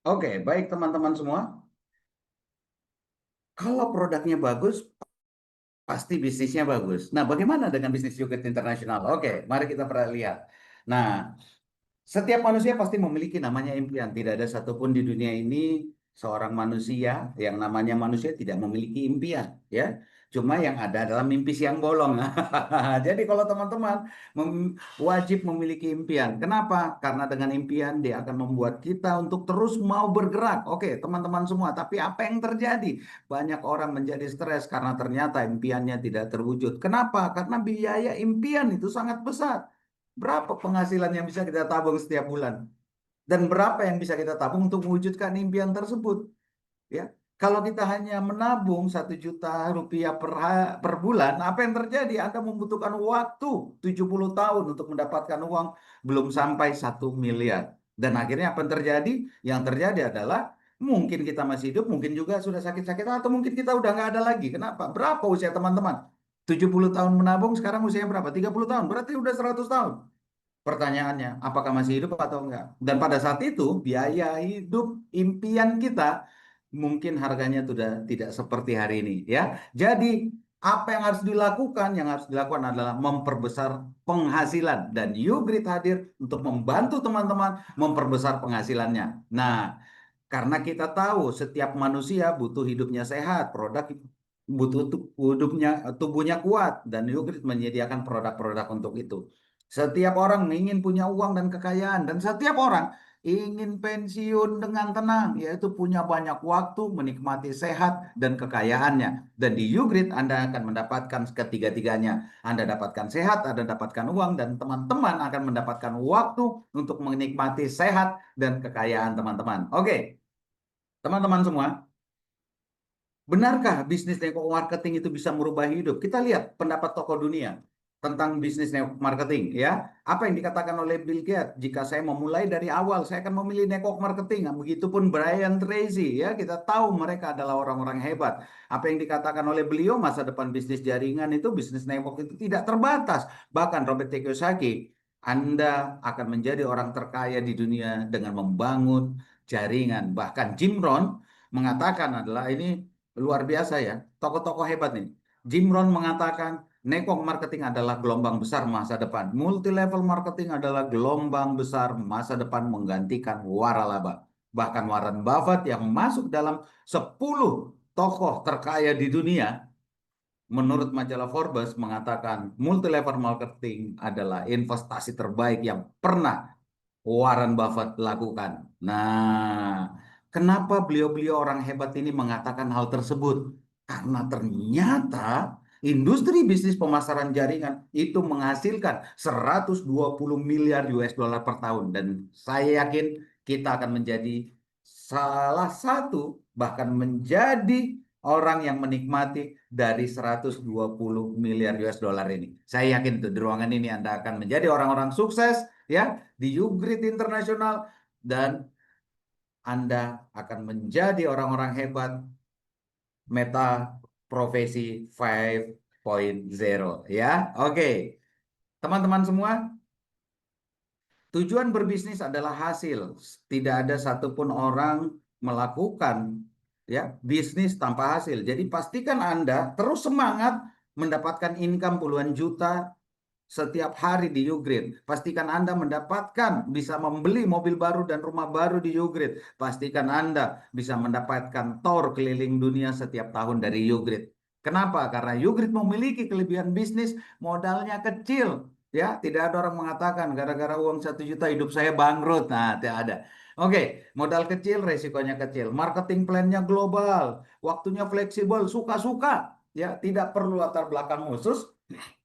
Oke, baik teman-teman semua. Kalau produknya bagus, pasti bisnisnya bagus. Nah, bagaimana dengan bisnis yogurt internasional? Oke, mari kita pernah lihat. Nah, setiap manusia pasti memiliki namanya impian. Tidak ada satupun di dunia ini seorang manusia yang namanya manusia tidak memiliki impian, ya. Cuma yang ada adalah mimpi siang bolong. Jadi kalau teman-teman wajib memiliki impian. Kenapa? Karena dengan impian dia akan membuat kita untuk terus mau bergerak. Oke, teman-teman semua. Tapi apa yang terjadi? Banyak orang menjadi stres karena ternyata impiannya tidak terwujud. Kenapa? Karena biaya impian itu sangat besar. Berapa penghasilan yang bisa kita tabung setiap bulan? Dan berapa yang bisa kita tabung untuk mewujudkan impian tersebut? Ya, kalau kita hanya menabung 1 juta rupiah per bulan, apa yang terjadi? Anda membutuhkan waktu 70 tahun untuk mendapatkan uang belum sampai 1 miliar. Dan akhirnya apa yang terjadi? Yang terjadi adalah mungkin kita masih hidup, mungkin juga sudah sakit-sakit, atau mungkin kita udah nggak ada lagi. Kenapa? Berapa usia teman-teman? 70 tahun menabung, sekarang usianya berapa? 30 tahun, berarti udah 100 tahun. Pertanyaannya, apakah masih hidup atau enggak? Dan pada saat itu, biaya hidup impian kita mungkin harganya sudah tidak seperti hari ini, ya. Jadi, apa yang harus dilakukan? Yang harus dilakukan adalah memperbesar penghasilan. Dan YouGrid hadir untuk membantu teman-teman memperbesar penghasilannya. Nah, karena kita tahu setiap manusia butuh hidupnya sehat, butuh tubuhnya kuat, dan YouGrid menyediakan produk-produk untuk itu. Setiap orang ingin punya uang dan kekayaan, dan setiap orang ingin pensiun dengan tenang, yaitu punya banyak waktu menikmati sehat dan kekayaannya. Dan di YouGrid Anda akan mendapatkan ketiga-tiganya. Anda dapatkan sehat, Anda dapatkan uang, dan teman-teman akan mendapatkan waktu untuk menikmati sehat dan kekayaan teman-teman. Oke, teman-teman semua, benarkah bisnis network marketing itu bisa merubah hidup? Kita lihat pendapat tokoh dunia. tentang bisnis network marketing ya. Apa yang dikatakan oleh Bill Gates, jika saya memulai dari awal saya akan memilih network marketing. Nah, begitupun Brian Tracy ya, kita tahu mereka adalah orang-orang hebat. Apa yang dikatakan oleh beliau, masa depan bisnis jaringan itu, bisnis network itu tidak terbatas. Bahkan Robert Kiyosaki, Anda akan menjadi orang terkaya di dunia dengan membangun jaringan. Bahkan Jim Rohn mengatakan, adalah ini luar biasa ya, tokoh-tokoh hebat nih. Jim Rohn mengatakan network marketing adalah gelombang besar masa depan. Multi level marketing adalah gelombang besar masa depan menggantikan waralaba. Bahkan Warren Buffett yang masuk dalam 10 tokoh terkaya di dunia, menurut majalah Forbes mengatakan multi level marketing adalah investasi terbaik yang pernah Warren Buffett lakukan. Nah, kenapa beliau-beliau orang hebat ini mengatakan hal tersebut? Karena ternyata industri bisnis pemasaran jaringan itu menghasilkan 120 miliar US dollar per tahun. Dan saya yakin kita akan menjadi salah satu, bahkan menjadi orang yang menikmati dari 120 miliar US dollar ini. Saya yakin itu di ruangan ini Anda akan menjadi orang-orang sukses ya di Ugrid Internasional, dan Anda akan menjadi orang-orang hebat meta profesi 5.0 ya. Oke. Teman-teman semua, tujuan berbisnis adalah hasil. Tidak ada satupun orang melakukan ya bisnis tanpa hasil. Jadi pastikan Anda terus semangat mendapatkan income puluhan juta setiap hari di Ugrid. Pastikan Anda mendapatkan, bisa membeli mobil baru dan rumah baru di Ugrid. Pastikan Anda bisa mendapatkan tour keliling dunia setiap tahun dari Ugrid. Kenapa? Karena Ugrid memiliki kelebihan bisnis, modalnya kecil. Ya, tidak ada orang mengatakan gara-gara uang 1 juta hidup saya bangkrut. Nah, tidak ada. Oke, modal kecil, resikonya kecil. Marketing plan-nya global, waktunya fleksibel, suka-suka. Ya, tidak perlu latar belakang khusus,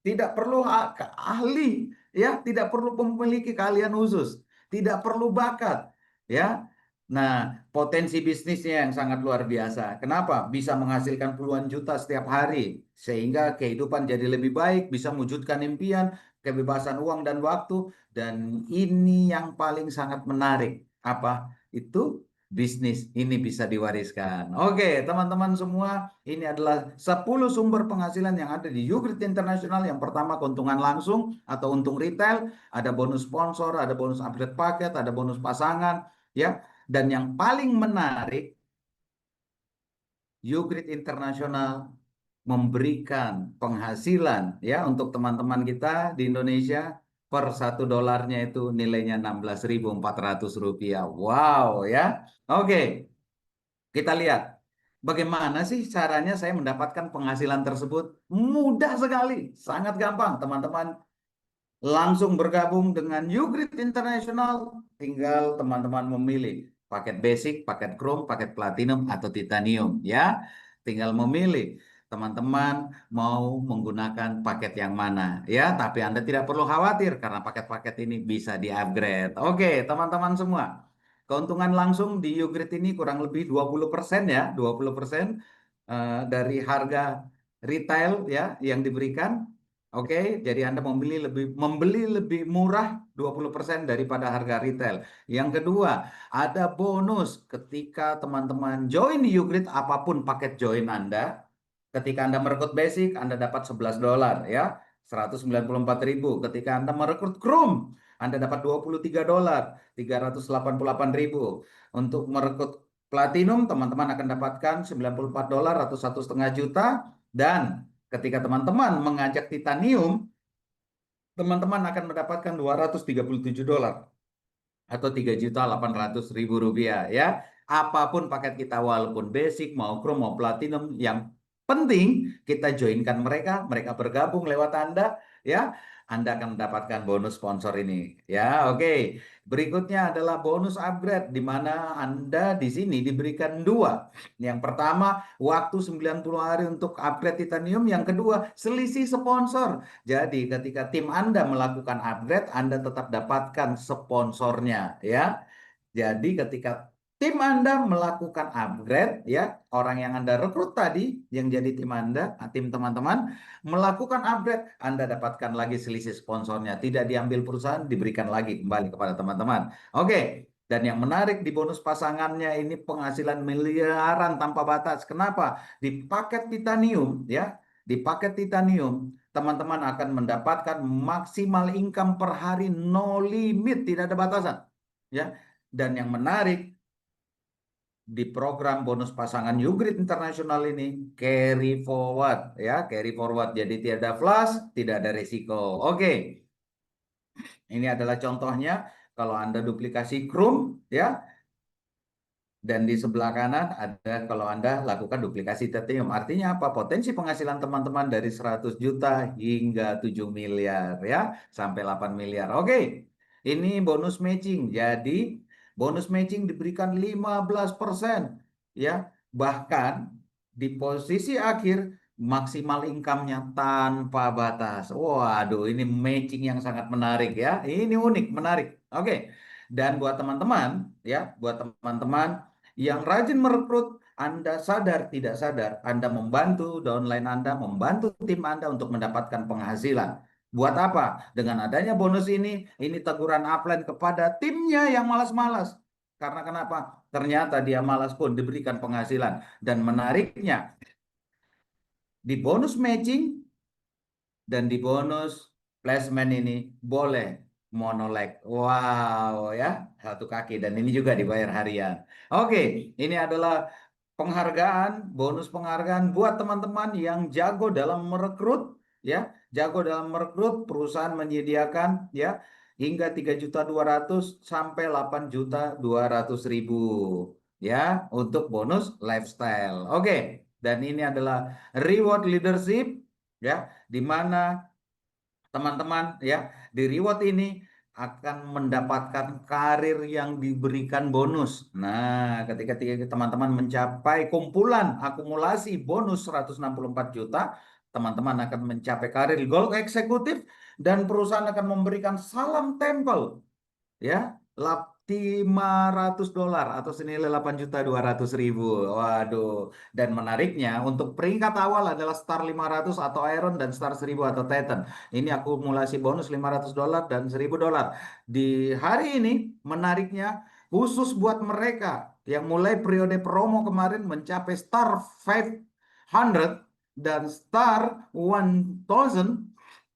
tidak perlu ahli, ya, tidak perlu memiliki keahlian khusus, tidak perlu bakat, ya. Nah, potensi bisnisnya yang sangat luar biasa. Kenapa? Bisa menghasilkan puluhan juta setiap hari, sehingga kehidupan jadi lebih baik, bisa mewujudkan impian, kebebasan uang dan waktu, dan ini yang paling sangat menarik. Apa? Itu bisnis ini bisa diwariskan. Oke, teman-teman semua, ini adalah 10 sumber penghasilan yang ada di Ugrid Internasional. Yang pertama, keuntungan langsung atau untung retail, ada bonus sponsor, ada bonus upgrade paket, ada bonus pasangan, ya. Dan yang paling menarik, Ugrid Internasional memberikan penghasilan ya untuk teman-teman kita di Indonesia. Per $1 itu nilainya Rp16.400. Wow ya. Oke, kita lihat bagaimana sih caranya saya mendapatkan penghasilan tersebut. Mudah sekali, sangat gampang teman-teman. Langsung bergabung dengan Ugrid Internasional, tinggal teman-teman memilih paket basic, paket chrome, paket platinum atau titanium ya. Tinggal memilih teman-teman mau menggunakan paket yang mana ya, tapi Anda tidak perlu khawatir karena paket-paket ini bisa di-upgrade. Oke, teman-teman semua. Keuntungan langsung di Ugrid ini kurang lebih 20% ya, 20% dari harga retail ya yang diberikan. Oke, jadi Anda membeli lebih murah 20% daripada harga retail. Yang kedua, ada bonus ketika teman-teman join di Ugrid, apapun paket join Anda. Ketika Anda merekrut basic, Anda dapat $11 ya, 194.000. Ketika Anda merekrut Chrome, Anda dapat $23, 388.000. Untuk merekrut Platinum, teman-teman akan dapatkan $94 atau 1,5 juta. Dan ketika teman-teman mengajak Titanium, teman-teman akan mendapatkan $237 atau 3.800.000 rupiah ya. Apapun paket kita, walaupun basic, mau Chrome, mau Platinum, yang penting kita joinkan mereka, mereka bergabung lewat Anda ya. Anda akan mendapatkan bonus sponsor ini ya. Oke. Berikutnya adalah bonus upgrade, di mana Anda di sini diberikan 2. Yang pertama, waktu 90 hari untuk upgrade titanium. Yang kedua, selisih sponsor. Jadi ketika tim Anda melakukan upgrade, Anda tetap dapatkan sponsornya ya. Jadi ketika tim Anda melakukan upgrade, ya, orang yang Anda rekrut tadi, yang jadi tim Anda, tim teman-teman, melakukan upgrade, Anda dapatkan lagi selisih sponsornya. Tidak diambil perusahaan, diberikan lagi kembali kepada teman-teman. Oke, dan yang menarik di bonus pasangannya ini penghasilan miliaran tanpa batas. Kenapa? Di paket titanium, ya, di paket titanium, teman-teman akan mendapatkan maksimal income per hari no limit, tidak ada batasan, ya. Dan yang menarik, di program bonus pasangan YouGrid Internasional ini carry forward, ya, carry forward, jadi tidak ada flash, tidak ada resiko. Oke, ini adalah contohnya. Kalau Anda duplikasi Chrome, ya, dan di sebelah kanan ada kalau Anda lakukan duplikasi titanium. Artinya apa? Potensi penghasilan teman-teman dari 100 juta hingga 7 miliar, ya, sampai 8 miliar. Oke, ini bonus matching. Jadi bonus matching diberikan 15%, ya. Bahkan di posisi akhir maksimal income-nya tanpa batas. Waduh, ini matching yang sangat menarik, ya. Ini unik, menarik. Oke. Dan buat teman-teman, ya, buat teman-teman yang rajin merekrut, Anda sadar tidak sadar, Anda membantu downline Anda, membantu tim Anda untuk mendapatkan penghasilan. Buat apa? Dengan adanya bonus ini teguran upline kepada timnya yang malas-malas. Karena kenapa? Ternyata dia malas pun diberikan penghasilan. Dan menariknya, di bonus matching dan di bonus placement ini boleh monoleg. Wow, ya, satu kaki, dan ini juga dibayar harian. Oke, ini adalah penghargaan, bonus penghargaan buat teman-teman yang jago dalam merekrut, ya, jago dalam merekrut. Perusahaan menyediakan, ya, hingga 3.200.000 sampai 8.200.000, ya, untuk bonus lifestyle. Oke, dan ini adalah reward leadership, ya, di mana teman-teman, ya, di reward ini akan mendapatkan karir yang diberikan bonus. Nah, ketika teman-teman mencapai kumpulan akumulasi bonus 164 juta, teman-teman akan mencapai karir gold eksekutif dan perusahaan akan memberikan salam tempel, ya, $500 atau senilai 8.200.000. Waduh. Dan menariknya, untuk peringkat awal adalah Star 500 atau Iron dan Star 1000 atau Titan. Ini akumulasi bonus $500 dan $1.000. Di hari ini menariknya khusus buat mereka yang mulai periode promo kemarin mencapai Star 500 dan Star 1000,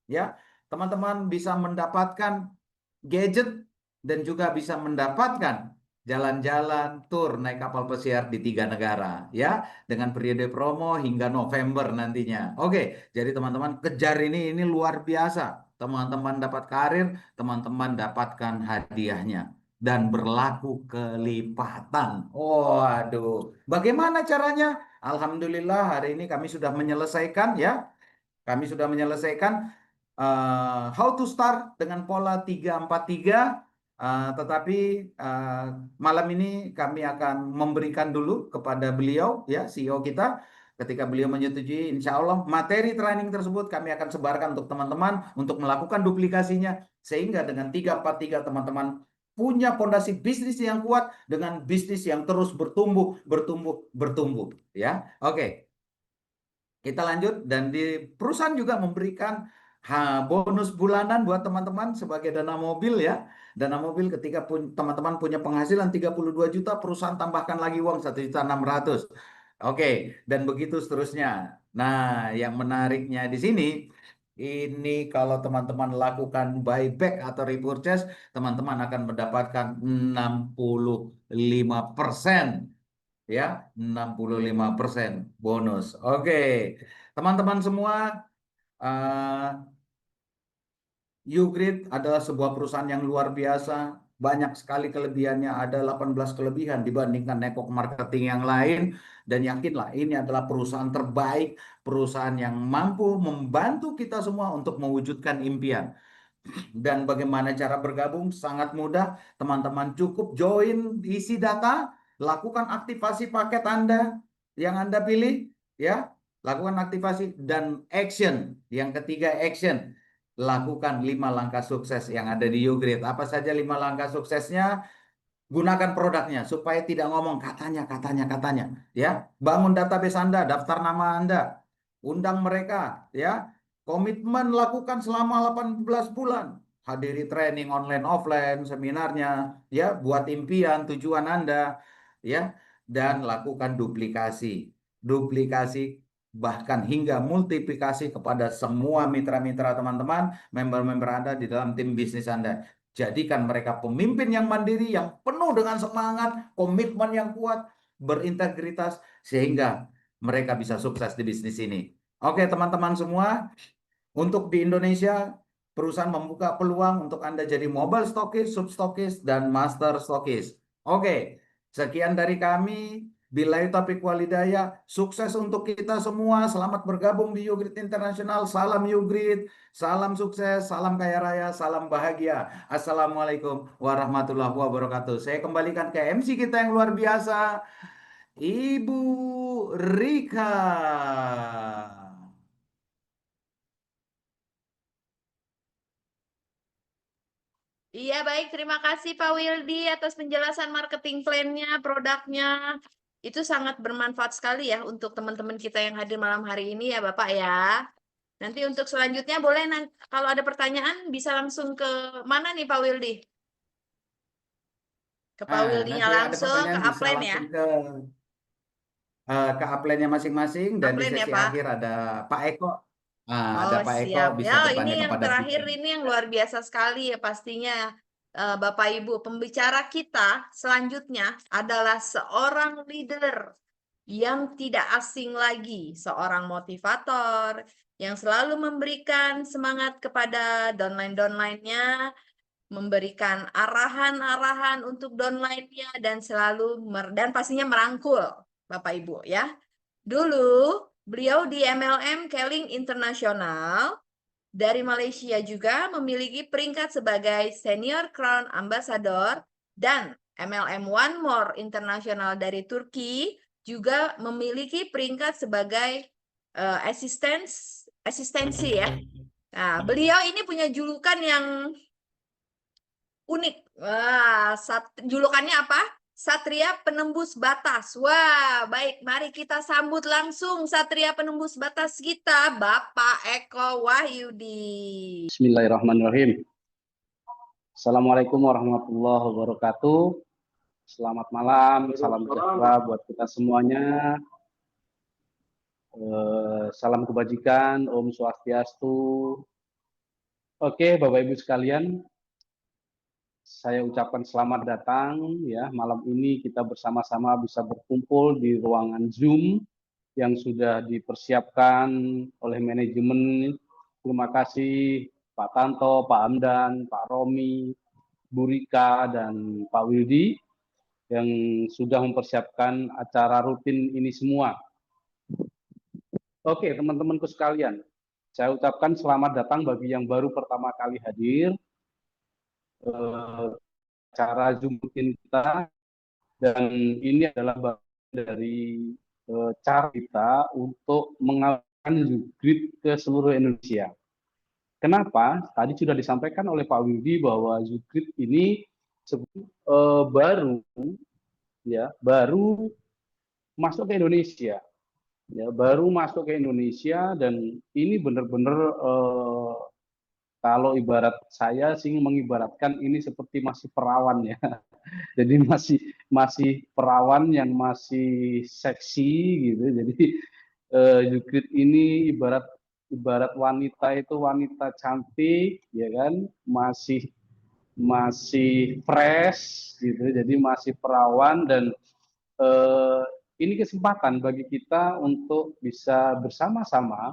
ya, teman-teman bisa mendapatkan gadget dan juga bisa mendapatkan jalan-jalan tur naik kapal pesiar di 3 negara, ya, dengan periode promo hingga November nantinya. Oke, jadi teman-teman kejar ini luar biasa. Teman-teman dapat karir, teman-teman dapatkan hadiahnya dan berlaku kelipatan. Waduh, bagaimana caranya? Alhamdulillah hari ini kami sudah menyelesaikan, ya. Kami sudah menyelesaikan how to start dengan pola 3-4-3. Tetapi malam ini kami akan memberikan dulu kepada beliau, ya, CEO kita. Ketika beliau menyetujui, insya Allah materi training tersebut kami akan sebarkan untuk teman-teman untuk melakukan duplikasinya. Sehingga dengan 3-4-3 teman-teman punya fondasi bisnis yang kuat dengan bisnis yang terus bertumbuh, ya. Oke. Kita lanjut, dan di perusahaan juga memberikan bonus bulanan buat teman-teman sebagai dana mobil, ya. Dana mobil ketika teman-teman punya penghasilan 32 juta, perusahaan tambahkan lagi uang 1.600.000. Oke, dan begitu seterusnya. Nah, yang menariknya di sini, ini kalau teman-teman lakukan buyback atau repurchase, teman-teman akan mendapatkan 65%. Ya, 65% bonus. Oke, teman-teman semua, YouGrid adalah sebuah perusahaan yang luar biasa. Banyak sekali kelebihannya, ada 18 kelebihan dibandingkan network marketing yang lain. Dan yakinlah, ini adalah perusahaan terbaik, perusahaan yang mampu membantu kita semua untuk mewujudkan impian. Dan bagaimana cara bergabung? Sangat mudah. Teman-teman cukup join, isi data, lakukan aktivasi paket Anda yang Anda pilih, ya. Lakukan aktivasi dan action. Yang ketiga, action. Lakukan 5 langkah sukses yang ada di YouGrid. Apa saja 5 langkah suksesnya? Gunakan produknya supaya tidak ngomong katanya, ya. Bangun database Anda, daftar nama Anda, undang mereka, ya. Komitmen lakukan selama 18 bulan. Hadiri training online offline, seminarnya, ya, buat impian, tujuan Anda, ya, dan lakukan duplikasi. Duplikasi bahkan hingga multiplikasi kepada semua mitra-mitra teman-teman, member-member Anda di dalam tim bisnis Anda. Jadikan mereka pemimpin yang mandiri, yang penuh dengan semangat, komitmen yang kuat, berintegritas, sehingga mereka bisa sukses di bisnis ini. Oke, teman-teman semua, untuk di Indonesia, perusahaan membuka peluang untuk Anda jadi mobile stockist, substockist, dan master stockist. Oke, sekian dari kami. Billahi taufiq walhidayah, sukses untuk kita semua. Selamat bergabung di YouGrid International. Salam YouGrid, salam sukses, salam kaya raya, salam bahagia. Assalamualaikum warahmatullahi wabarakatuh. Saya kembalikan ke MC kita yang luar biasa, Ibu Rika. Iya, baik. Terima kasih Pak Wildy atas penjelasan marketing plan-nya, produknya. Itu sangat bermanfaat sekali ya untuk teman-teman kita yang hadir malam hari ini ya, Bapak ya. Nanti untuk selanjutnya boleh kalau ada pertanyaan bisa langsung ke mana nih Pak Wildy? Ke Pak Wildy-nya Nanti ada langsung, ke pertanyaan bisa upline ya. langsung ke upline-nya masing-masing, dan di Upline ya, sesi Pak. akhir ada Pak Eko. Ada Oh, Pak Eko siap. bisa Ya, bertanya ini yang kepada terakhir kita. ini yang luar biasa sekali ya pastinya. Bapak Ibu, pembicara kita selanjutnya adalah seorang leader yang tidak asing lagi, seorang motivator yang selalu memberikan semangat kepada downline-downline-nya, memberikan arahan-arahan untuk downline-nya dan selalu dan pastinya merangkul Bapak Ibu ya. Dulu beliau di MLM Keling Internasional dari Malaysia juga memiliki peringkat sebagai Senior Crown Ambassador, dan MLM One More Internasional dari Turki juga memiliki peringkat sebagai asistensi ya. Nah, beliau ini punya julukan yang unik. Wah, julukannya apa? Satria Penembus Batas. Wah, baik. Mari kita sambut langsung Satria Penembus Batas kita, Bapak Eko Wahyudi. Bismillahirrahmanirrahim. Assalamualaikum warahmatullahi wabarakatuh. Selamat malam, salam sejahtera buat kita semuanya. Salam kebajikan, Om Swastiastu. Oke, Bapak Ibu sekalian, saya ucapkan selamat datang ya. Malam ini kita bersama-sama bisa berkumpul di ruangan Zoom yang sudah dipersiapkan oleh manajemen. Terima kasih Pak Tanto, Pak Hamdan, Pak Romi, Bu Rika, dan Pak Wildy yang sudah mempersiapkan acara rutin ini semua. Oke, teman-temanku sekalian, saya ucapkan selamat datang bagi yang baru pertama kali hadir acara Zoom rutin kita, dan ini adalah bagian dari cara kita untuk mengalahkan YouGrid ke seluruh Indonesia. Kenapa? Tadi sudah disampaikan oleh Pak Wildy bahwa YouGrid ini baru masuk ke Indonesia, ya, baru masuk ke Indonesia, dan ini benar-benar kalau ibarat saya sih mengibaratkan ini seperti masih perawan ya. Jadi masih perawan yang masih seksi gitu. Jadi YouGrid ini ibarat wanita itu wanita cantik ya kan, masih fresh gitu. Jadi masih perawan, dan ini kesempatan bagi kita untuk bisa bersama-sama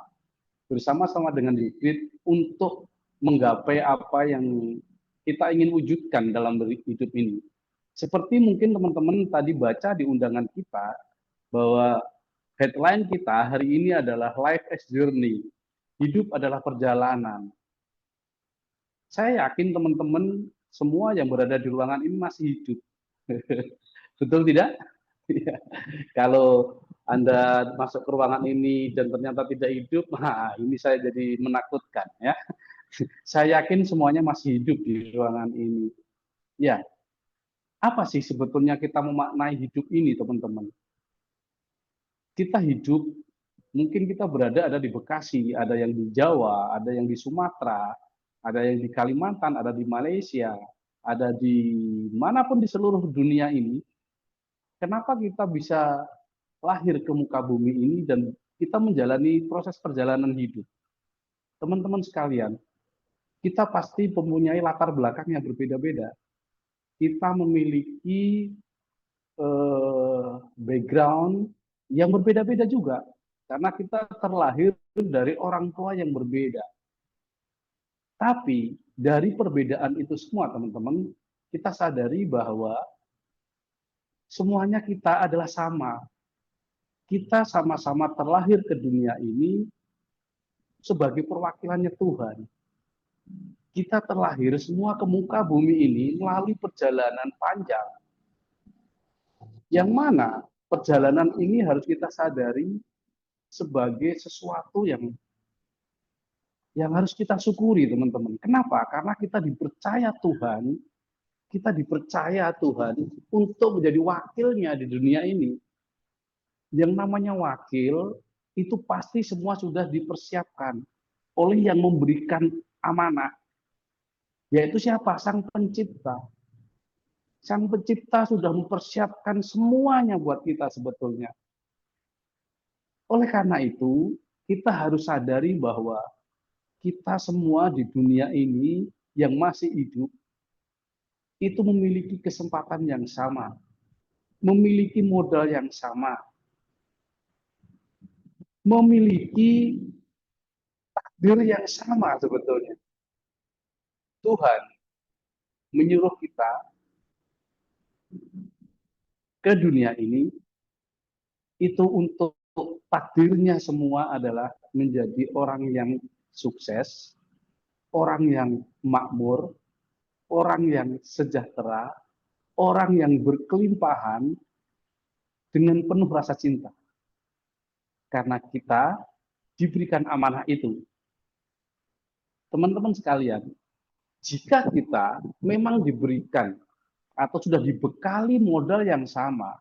dengan YouGrid untuk menggapai apa yang kita ingin wujudkan dalam hidup ini. Seperti mungkin teman-teman tadi baca di undangan kita, bahwa headline kita hari ini adalah Life as Journey, hidup adalah perjalanan. Saya yakin teman-teman semua yang berada di ruangan ini masih hidup. Betul tidak? Kalau Anda masuk ke ruangan ini dan ternyata tidak hidup, nah ini saya jadi menakutkan ya. Saya yakin semuanya masih hidup di ruangan ini. Ya, Apa sih sebetulnya kita memaknai hidup ini, teman-teman? Kita hidup, mungkin kita ada di Bekasi, ada yang di Jawa, ada yang di Sumatera, ada yang di Kalimantan, ada di Malaysia, ada di manapun di seluruh dunia ini. Kenapa kita bisa lahir ke muka bumi ini dan kita menjalani proses perjalanan hidup? Teman-teman sekalian, kita pasti mempunyai latar belakang yang berbeda-beda. Kita memiliki background yang berbeda-beda juga, karena kita terlahir dari orang tua yang berbeda. Tapi dari perbedaan itu semua, teman-teman, kita sadari bahwa semuanya kita adalah sama. Kita sama-sama terlahir ke dunia ini sebagai perwakilannya Tuhan. Kita terlahir semua ke muka bumi ini melalui perjalanan panjang. Yang mana perjalanan ini harus kita sadari sebagai sesuatu yang harus kita syukuri, teman-teman. Kenapa? Karena kita dipercaya Tuhan untuk menjadi wakilnya di dunia ini. Yang namanya wakil itu pasti semua sudah dipersiapkan oleh yang memberikan amanah, yaitu siapa? Sang Pencipta. Sang Pencipta sudah mempersiapkan semuanya buat kita sebetulnya. Oleh karena itu, kita harus sadari bahwa kita semua di dunia ini yang masih hidup itu memiliki kesempatan yang sama, memiliki modal yang sama, memiliki takdir yang sama sebetulnya. Tuhan menyuruh kita ke dunia ini itu untuk takdirnya semua adalah menjadi orang yang sukses, orang yang makmur, orang yang sejahtera, orang yang berkelimpahan dengan penuh rasa cinta. Karena kita diberikan amanah itu. Teman-teman sekalian, jika kita memang diberikan atau sudah dibekali modal yang sama,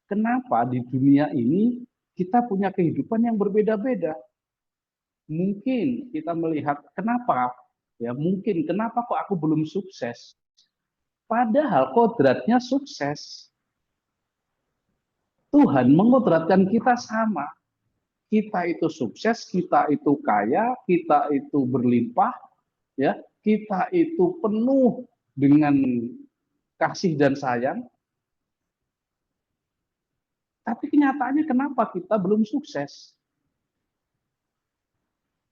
kenapa di dunia ini kita punya kehidupan yang berbeda-beda? Mungkin kita melihat kenapa kok aku belum sukses? Padahal kodratnya sukses. Tuhan mengodratkan kita sama. Kita itu sukses, kita itu kaya, kita itu berlimpah, ya, kita itu penuh dengan kasih dan sayang. Tapi kenyataannya kenapa kita belum sukses?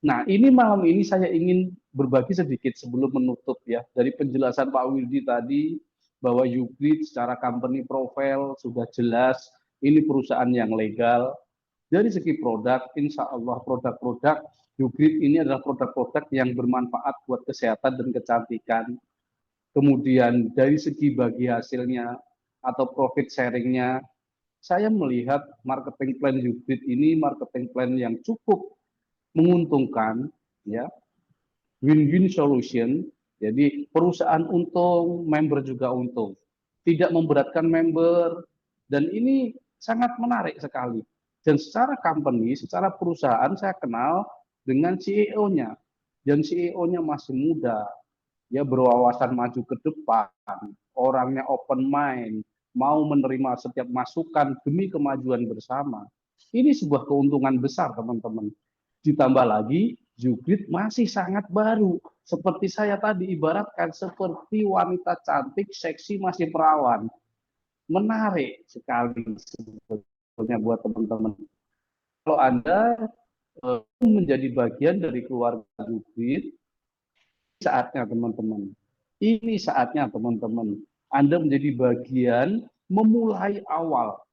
Nah, ini malam ini saya ingin berbagi sedikit sebelum menutup ya. Dari penjelasan Pak Wildi tadi bahwa YouGrid secara company profile sudah jelas, ini perusahaan yang legal. Dari segi produk, insya Allah produk-produk YouGrid ini adalah produk-produk yang bermanfaat buat kesehatan dan kecantikan. Kemudian dari segi bagi hasilnya atau profit sharingnya, saya melihat marketing plan YouGrid ini marketing plan yang cukup menguntungkan, ya, win-win solution. Jadi perusahaan untung, member juga untung, tidak memberatkan member, dan ini sangat menarik sekali. Dan secara company, secara perusahaan saya kenal dengan CEO-nya, dan CEO-nya masih muda, ya, berwawasan maju ke depan, orangnya open mind, mau menerima setiap masukan demi kemajuan bersama. Ini sebuah keuntungan besar, teman-teman. Ditambah lagi, YouGrid masih sangat baru. Seperti saya tadi ibaratkan seperti wanita cantik, seksi, masih perawan. Menarik sekali sebetulnya buat teman-teman. Kalau Anda menjadi bagian dari keluarga YouGrid, saatnya teman-teman. Ini saatnya teman-teman. Anda menjadi bagian memulai awal.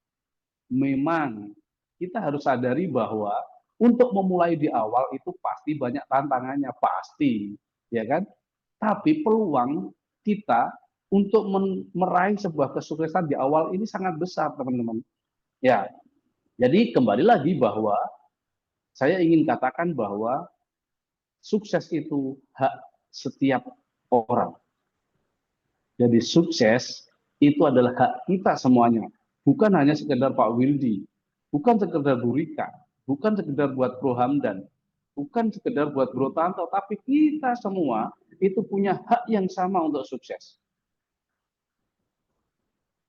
Memang kita harus sadari bahwa untuk memulai di awal itu pasti banyak tantangannya, pasti, ya kan? Tapi peluang kita untuk meraih sebuah kesuksesan di awal ini sangat besar, teman-teman. Ya, jadi kembali lagi bahwa saya ingin katakan bahwa sukses itu hak setiap orang. Jadi sukses Itu adalah hak kita semuanya. Bukan hanya sekedar Pak Wildi, bukan sekedar Bu Rika, bukan sekedar buat Bro Hamdan, bukan sekedar buat Bro Tanto, tapi kita semua itu punya hak yang sama untuk sukses.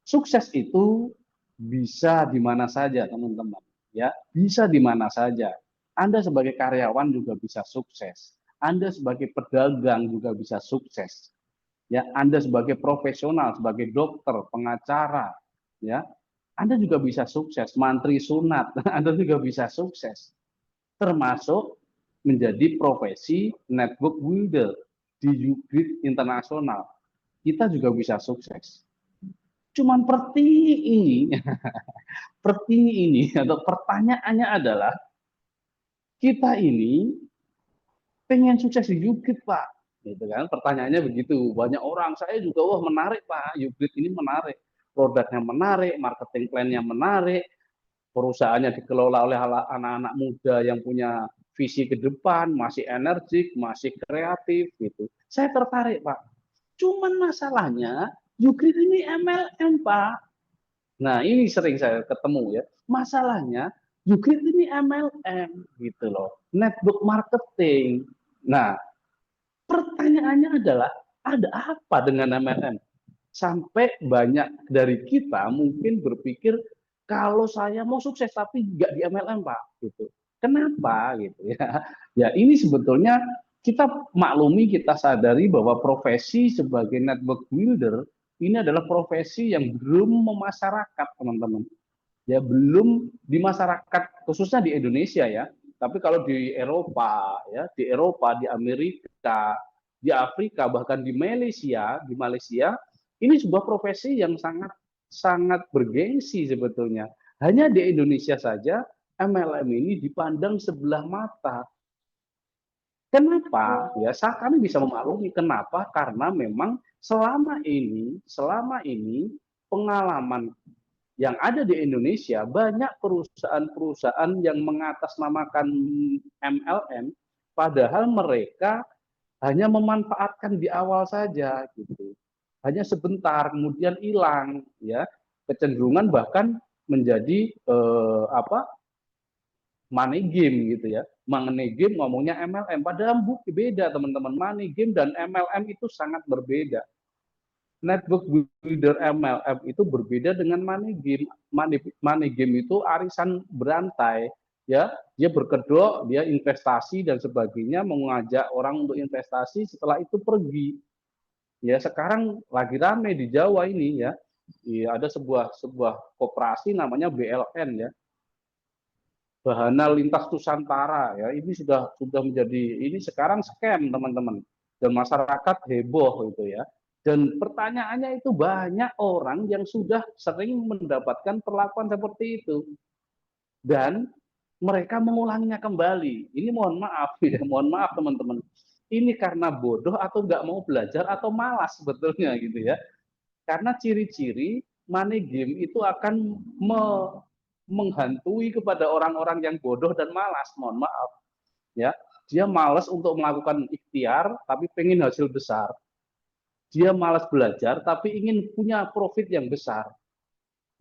Sukses itu bisa di mana saja, teman-teman. Ya, bisa di mana saja. Anda sebagai karyawan juga bisa sukses. Anda sebagai pedagang juga bisa sukses. Ya, Anda sebagai profesional, sebagai dokter, pengacara, ya, Anda juga bisa sukses. Mantri sunat, Anda juga bisa sukses. Termasuk menjadi profesi network builder di Ugrid Internasional. Kita juga bisa sukses. Cuman pertanyaan ini atau pertanyaannya adalah kita ini pengen sukses di Ugrid, Pak, gitu kan? Pertanyaannya begitu. Banyak orang, saya juga, wah menarik Pak, Ugrid ini menarik, produknya menarik, marketing plan-nya menarik, perusahaannya dikelola oleh anak-anak muda yang punya visi ke depan, masih energik, masih kreatif, gitu. Saya tertarik Pak. Cuman masalahnya Ugrid ini MLM Pak. Nah, ini sering saya ketemu ya. Masalahnya Ugrid ini MLM gitu loh. Network marketing. Nah, pertanyaannya adalah ada apa dengan MLM? Sampai banyak dari kita mungkin berpikir kalau saya mau sukses tapi nggak di MLM Pak gitu. Kenapa gitu ya? Ya ini sebetulnya kita maklumi, kita sadari bahwa profesi sebagai network builder ini adalah profesi yang belum memasyarakat, teman-teman. Ya belum di masyarakat khususnya di Indonesia ya. Tapi kalau di Eropa ya, di Amerika, di Afrika, bahkan di Malaysia, ini sebuah profesi yang sangat sangat bergengsi sebetulnya. Hanya di Indonesia saja MLM ini dipandang sebelah mata. Kenapa? Ya, kami bisa memaklumi kenapa, karena memang selama ini pengalaman yang ada di Indonesia, banyak perusahaan-perusahaan yang mengatasnamakan MLM, padahal mereka hanya memanfaatkan di awal saja gitu. Hanya sebentar kemudian hilang ya. Kecenderungan bahkan menjadi money game gitu ya. Money game ngomongnya MLM, padahal beda teman-teman. Money game dan MLM itu sangat berbeda. Network builder MLM itu berbeda dengan money game. Money game itu arisan berantai, ya. Dia berkedok, dia investasi dan sebagainya, mengajak orang untuk investasi, setelah itu pergi. Ya, sekarang lagi ramai di Jawa ini ya. Ya, ada sebuah koperasi namanya BLN ya. Bahana Lintas Nusantara ya. Ini sudah menjadi, ini sekarang scam teman-teman. Dan masyarakat heboh gitu ya. Dan pertanyaannya itu banyak orang yang sudah sering mendapatkan perlakuan seperti itu. Dan mereka mengulanginya kembali. Ini mohon maaf ya, mohon maaf teman-teman. Ini karena bodoh atau nggak mau belajar atau malas sebetulnya gitu ya. Karena ciri-ciri money game itu akan menghantui kepada orang-orang yang bodoh dan malas, mohon maaf. Ya, dia malas untuk melakukan ikhtiar tapi pengen hasil besar. Dia malas belajar tapi ingin punya profit yang besar.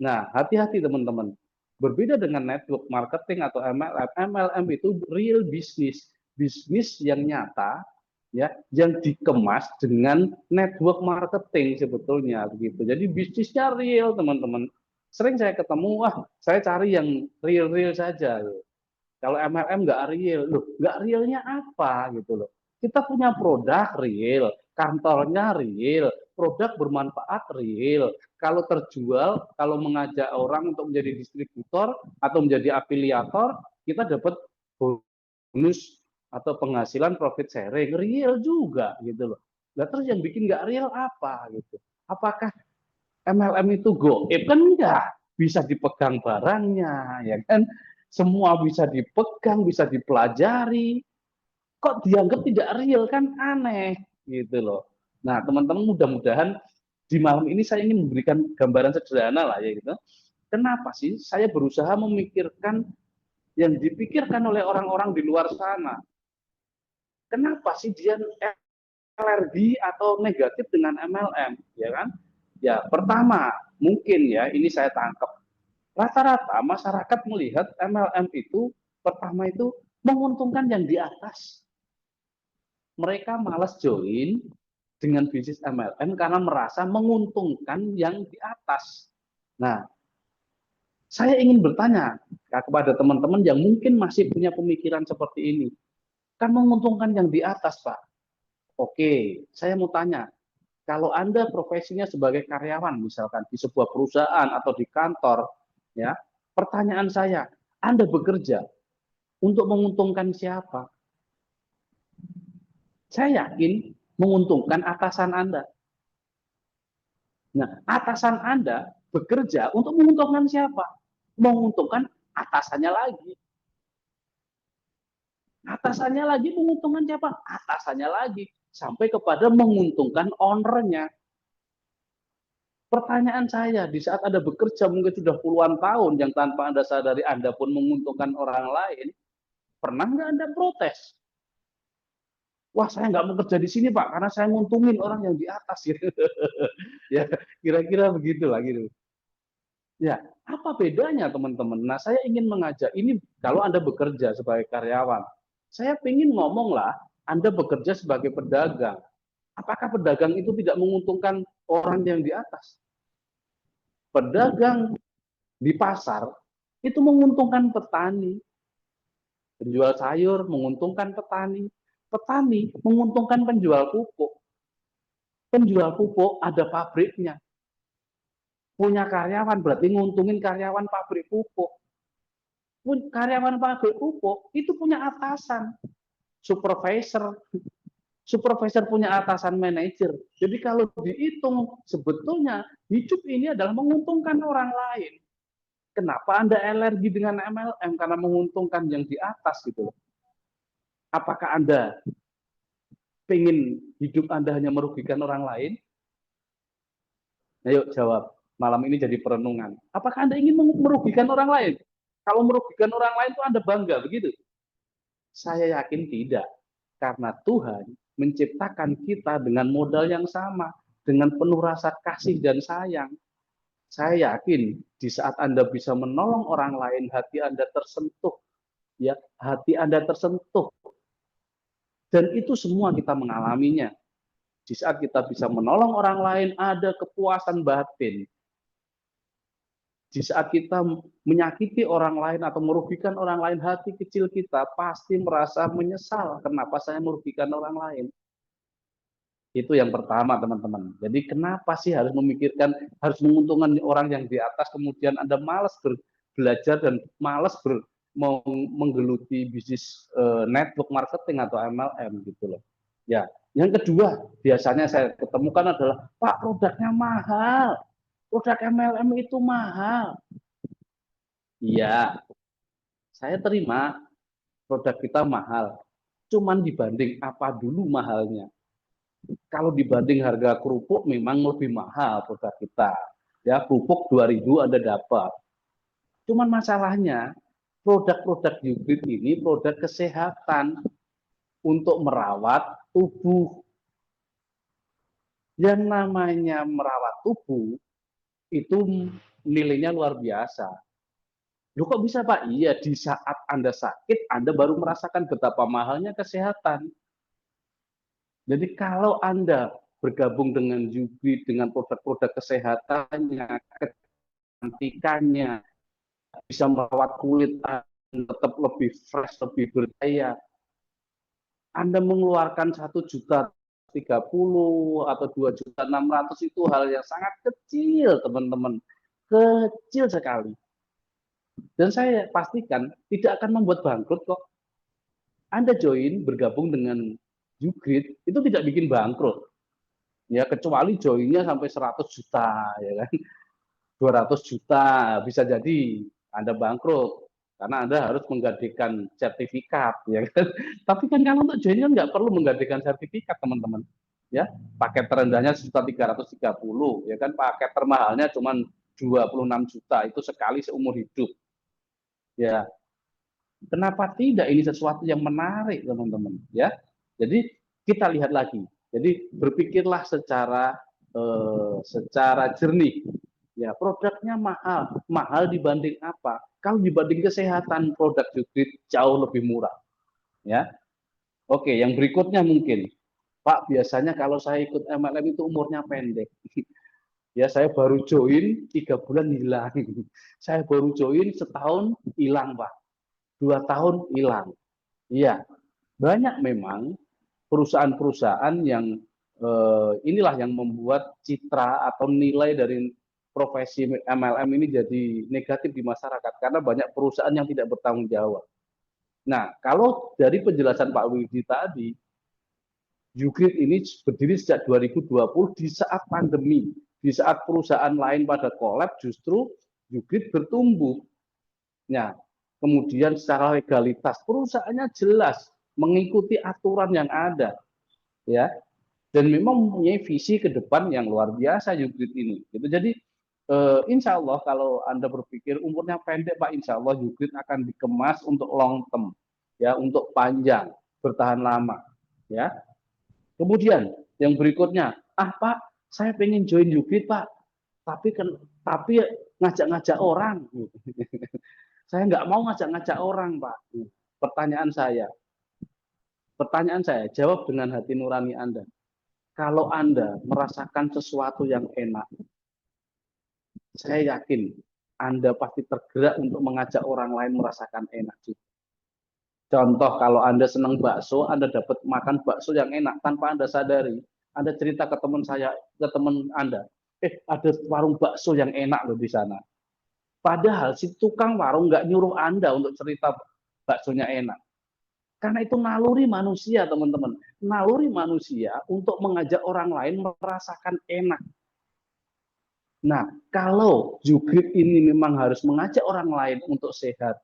Nah, hati-hati teman-teman. Berbeda dengan network marketing atau MLM. MLM itu real business, bisnis yang nyata, ya, yang dikemas dengan network marketing sebetulnya begitu. Jadi bisnisnya real, teman-teman. Sering saya ketemu, saya cari yang real-real saja. Kalau MLM nggak real, loh, nggak realnya apa gitu loh. Kita punya produk real, kantornya real, produk bermanfaat real. Kalau terjual, kalau mengajak orang untuk menjadi distributor atau menjadi afiliator, kita dapat bonus atau penghasilan profit sharing real juga gitu loh. Nah, terus yang bikin nggak real apa gitu? Apakah MLM itu goib? Kan enggak, bisa dipegang barangnya, ya kan? Semua bisa dipegang, bisa dipelajari. Kok dianggap tidak real, kan aneh gitu loh. Nah, teman-teman, mudah-mudahan di malam ini saya ingin memberikan gambaran sederhana lah ya gitu. Kenapa sih saya berusaha memikirkan yang dipikirkan oleh orang-orang di luar sana? Kenapa sih dia alergi atau negatif dengan MLM, ya kan? Ya, pertama, mungkin ya, ini saya tangkap. Rata-rata masyarakat melihat MLM itu, pertama itu menguntungkan yang di atas. Mereka malas join dengan bisnis MLM karena merasa menguntungkan yang di atas. Nah, saya ingin bertanya kepada teman-teman yang mungkin masih punya pemikiran seperti ini. Kan menguntungkan yang di atas, Pak. Oke, saya mau tanya, kalau Anda profesinya sebagai karyawan misalkan di sebuah perusahaan atau di kantor, ya, pertanyaan saya, Anda bekerja untuk menguntungkan siapa? Saya yakin menguntungkan atasan Anda. Nah, atasan Anda bekerja untuk menguntungkan siapa? Menguntungkan atasannya lagi. Atasannya lagi menguntungkan siapa? Atasannya lagi. Sampai kepada menguntungkan ownernya. Pertanyaan saya, di saat Anda bekerja mungkin sudah puluhan tahun yang tanpa Anda sadari Anda pun menguntungkan orang lain, pernah nggak Anda protes? Wah, saya nggak mau kerja di sini, Pak, karena saya nguntungin orang yang di atas. Gitu. Ya, kira-kira begitulah gitu. Ya, apa bedanya teman-teman? Nah, saya ingin mengajak, ini kalau Anda bekerja sebagai karyawan, saya ingin ngomong lah, Anda bekerja sebagai pedagang. Apakah pedagang itu tidak menguntungkan orang yang di atas? Pedagang di pasar itu menguntungkan petani. Penjual sayur menguntungkan petani. Petani menguntungkan penjual pupuk. Penjual pupuk ada pabriknya. Punya karyawan berarti nguntungin karyawan pabrik pupuk. Karyawan pabrik pupuk itu punya atasan, supervisor. Supervisor punya atasan manajer. Jadi kalau dihitung sebetulnya hidup ini adalah menguntungkan orang lain. Kenapa Anda alergi dengan MLM? Karena menguntungkan yang di atas gitu. Apakah Anda pengen hidup Anda hanya merugikan orang lain? Ayo jawab. Malam ini jadi perenungan. Apakah Anda ingin merugikan orang lain? Kalau merugikan orang lain itu Anda bangga, begitu? Saya yakin tidak. Karena Tuhan menciptakan kita dengan modal yang sama, dengan penuh rasa kasih dan sayang. Saya yakin di saat Anda bisa menolong orang lain, hati Anda tersentuh, ya, hati Anda tersentuh. Dan itu semua kita mengalaminya. Di saat kita bisa menolong orang lain, ada kepuasan batin. Di saat kita menyakiti orang lain atau merugikan orang lain, hati kecil kita pasti merasa menyesal. Kenapa saya merugikan orang lain? Itu yang pertama, teman-teman. Jadi kenapa sih harus memikirkan, harus menguntungkan orang yang di atas, kemudian Anda malas belajar dan malas mau menggeluti bisnis network marketing atau MLM gitu loh. Ya, yang kedua biasanya saya ketemukan adalah, Pak, produknya mahal. Produk MLM itu mahal. Iya, saya terima produk kita mahal. Cuman dibanding apa dulu mahalnya? Kalau dibanding harga kerupuk memang lebih mahal produk kita. Ya, kerupuk 2.000 Anda dapat. Cuman masalahnya produk-produk hybrid ini produk kesehatan untuk merawat tubuh. Yang namanya merawat tubuh itu nilainya luar biasa. Loh kok bisa, Pak? Iya, di saat Anda sakit, Anda baru merasakan betapa mahalnya kesehatan. Jadi kalau Anda bergabung dengan Jubit, dengan produk-produk kesehatannya, kecantikannya, bisa merawat kulit Anda tetap lebih fresh, lebih berdaya, Anda mengeluarkan 1.030.000 atau 2.600.000 itu hal yang sangat kecil, teman-teman. Kecil sekali. Dan saya pastikan tidak akan membuat bangkrut kok. Anda join, bergabung dengan Ugrid, itu tidak bikin bangkrut. Ya, kecuali joinnya sampai 100 juta, ya kan? 200 juta, bisa jadi Anda bangkrut. Karena Anda harus menggadaikan sertifikat, ya kan? Tapi kan kalau untuk join kan nggak perlu menggadaikan sertifikat, teman-teman. Ya, paket terendahnya 1.330, ya kan? Paket termahalnya cuma 26 juta, itu sekali seumur hidup. Ya, kenapa tidak? Ini sesuatu yang menarik, teman-teman. Ya, jadi kita lihat lagi. Jadi berpikirlah secara secara jernih. Ya, produknya mahal dibanding apa? Kalau dibanding kesehatan, produk Jukrit jauh lebih murah. Ya, oke. Yang berikutnya mungkin, Pak, biasanya kalau saya ikut MLM itu umurnya pendek. Ya, saya baru join 3 bulan hilang. Saya baru join setahun hilang, Pak. 2 tahun hilang. Iya, banyak memang perusahaan-perusahaan yang inilah yang membuat citra atau nilai dari profesi MLM ini jadi negatif di masyarakat karena banyak perusahaan yang tidak bertanggung jawab. Nah, kalau dari penjelasan Pak Widi tadi, Jukrit ini berdiri sejak 2020 di saat pandemi, di saat perusahaan lain pada kolab, justru Jukrit bertumbuh. Nah, kemudian secara legalitas perusahaannya jelas mengikuti aturan yang ada, ya, dan memang mempunyai visi ke depan yang luar biasa Jukrit ini. Gitu. Jadi insya Allah kalau Anda berpikir umurnya pendek, Pak, insya Allah Jukrit akan dikemas untuk long term, ya, untuk panjang, bertahan lama, ya. Kemudian yang berikutnya, Pak, saya pengen join Jukrit, Pak, tapi ngajak-ngajak orang. Saya nggak mau ngajak-ngajak orang, Pak. Pertanyaan saya, jawab dengan hati nurani Anda. Kalau Anda merasakan sesuatu yang enak, saya yakin Anda pasti tergerak untuk mengajak orang lain merasakan enak juga. Contoh, kalau Anda senang bakso, Anda dapat makan bakso yang enak tanpa Anda sadari. Anda cerita ke teman Anda, ada warung bakso yang enak loh di sana. Padahal si tukang warung nggak nyuruh Anda untuk cerita baksonya enak. Karena itu naluri manusia, teman-teman. Naluri manusia untuk mengajak orang lain merasakan enak. Nah, kalau Jukrit ini memang harus mengajak orang lain untuk sehat,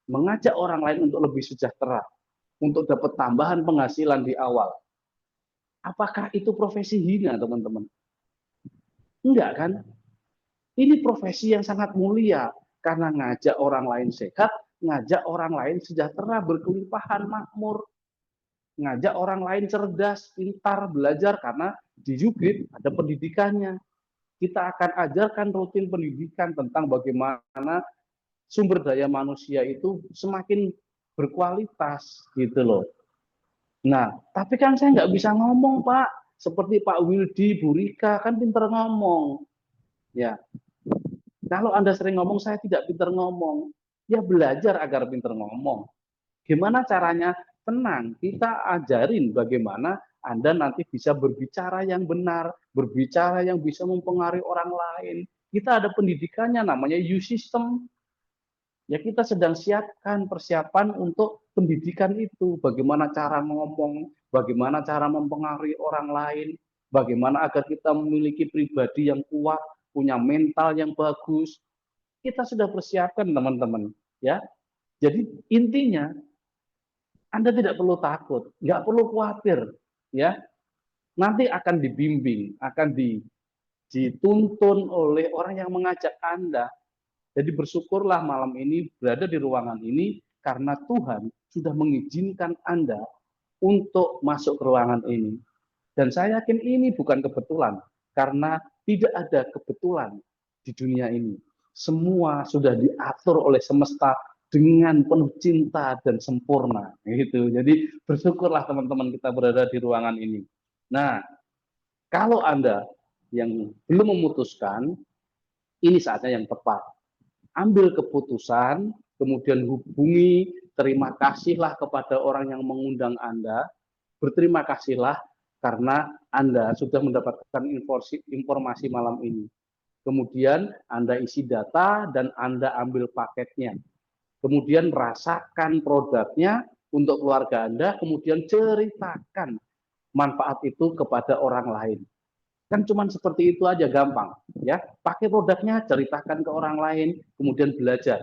mengajak orang lain untuk lebih sejahtera, untuk dapat tambahan penghasilan di awal, apakah itu profesi hina, teman-teman? Enggak kan? Ini profesi yang sangat mulia, karena ngajak orang lain sehat, ngajak orang lain sejahtera, berkelimpahan, makmur, ngajak orang lain cerdas, pintar, belajar, karena di Jukrit ada pendidikannya. Kita akan ajarkan rutin pendidikan tentang bagaimana sumber daya manusia itu semakin berkualitas, gitu loh. Nah, tapi kan saya nggak bisa ngomong, Pak. Seperti Pak Wildi, Bu Rika, kan pinter ngomong. Ya, kalau Anda sering ngomong, saya tidak pinter ngomong. Ya, belajar agar pinter ngomong. Gimana caranya? Tenang, kita ajarin bagaimana Anda nanti bisa berbicara yang benar, berbicara yang bisa mempengaruhi orang lain. Kita ada pendidikannya, namanya U-System. Ya, kita sedang siapkan persiapan untuk pendidikan itu. Bagaimana cara ngomong, bagaimana cara mempengaruhi orang lain, bagaimana agar kita memiliki pribadi yang kuat, punya mental yang bagus. Kita sudah persiapkan, teman-teman. Ya, jadi intinya Anda tidak perlu takut, nggak perlu khawatir, ya. Nanti akan dibimbing, akan dituntun oleh orang yang mengajak Anda. Jadi bersyukurlah malam ini berada di ruangan ini karena Tuhan sudah mengizinkan Anda untuk masuk ke ruangan ini. Dan saya yakin ini bukan kebetulan, karena tidak ada kebetulan di dunia ini. Semua sudah diatur oleh semesta dengan penuh cinta dan sempurna, gitu. Jadi bersyukurlah teman-teman kita berada di ruangan ini. Nah, kalau Anda yang belum memutuskan, ini saatnya yang tepat. Ambil keputusan, kemudian hubungi, terima kasihlah kepada orang yang mengundang Anda, berterima kasihlah karena Anda sudah mendapatkan informasi malam ini. Kemudian Anda isi data dan Anda ambil paketnya. Kemudian rasakan produknya untuk keluarga Anda, kemudian ceritakan manfaat itu kepada orang lain. Kan cuma seperti itu aja, gampang, ya. Pakai produknya, ceritakan ke orang lain, kemudian belajar,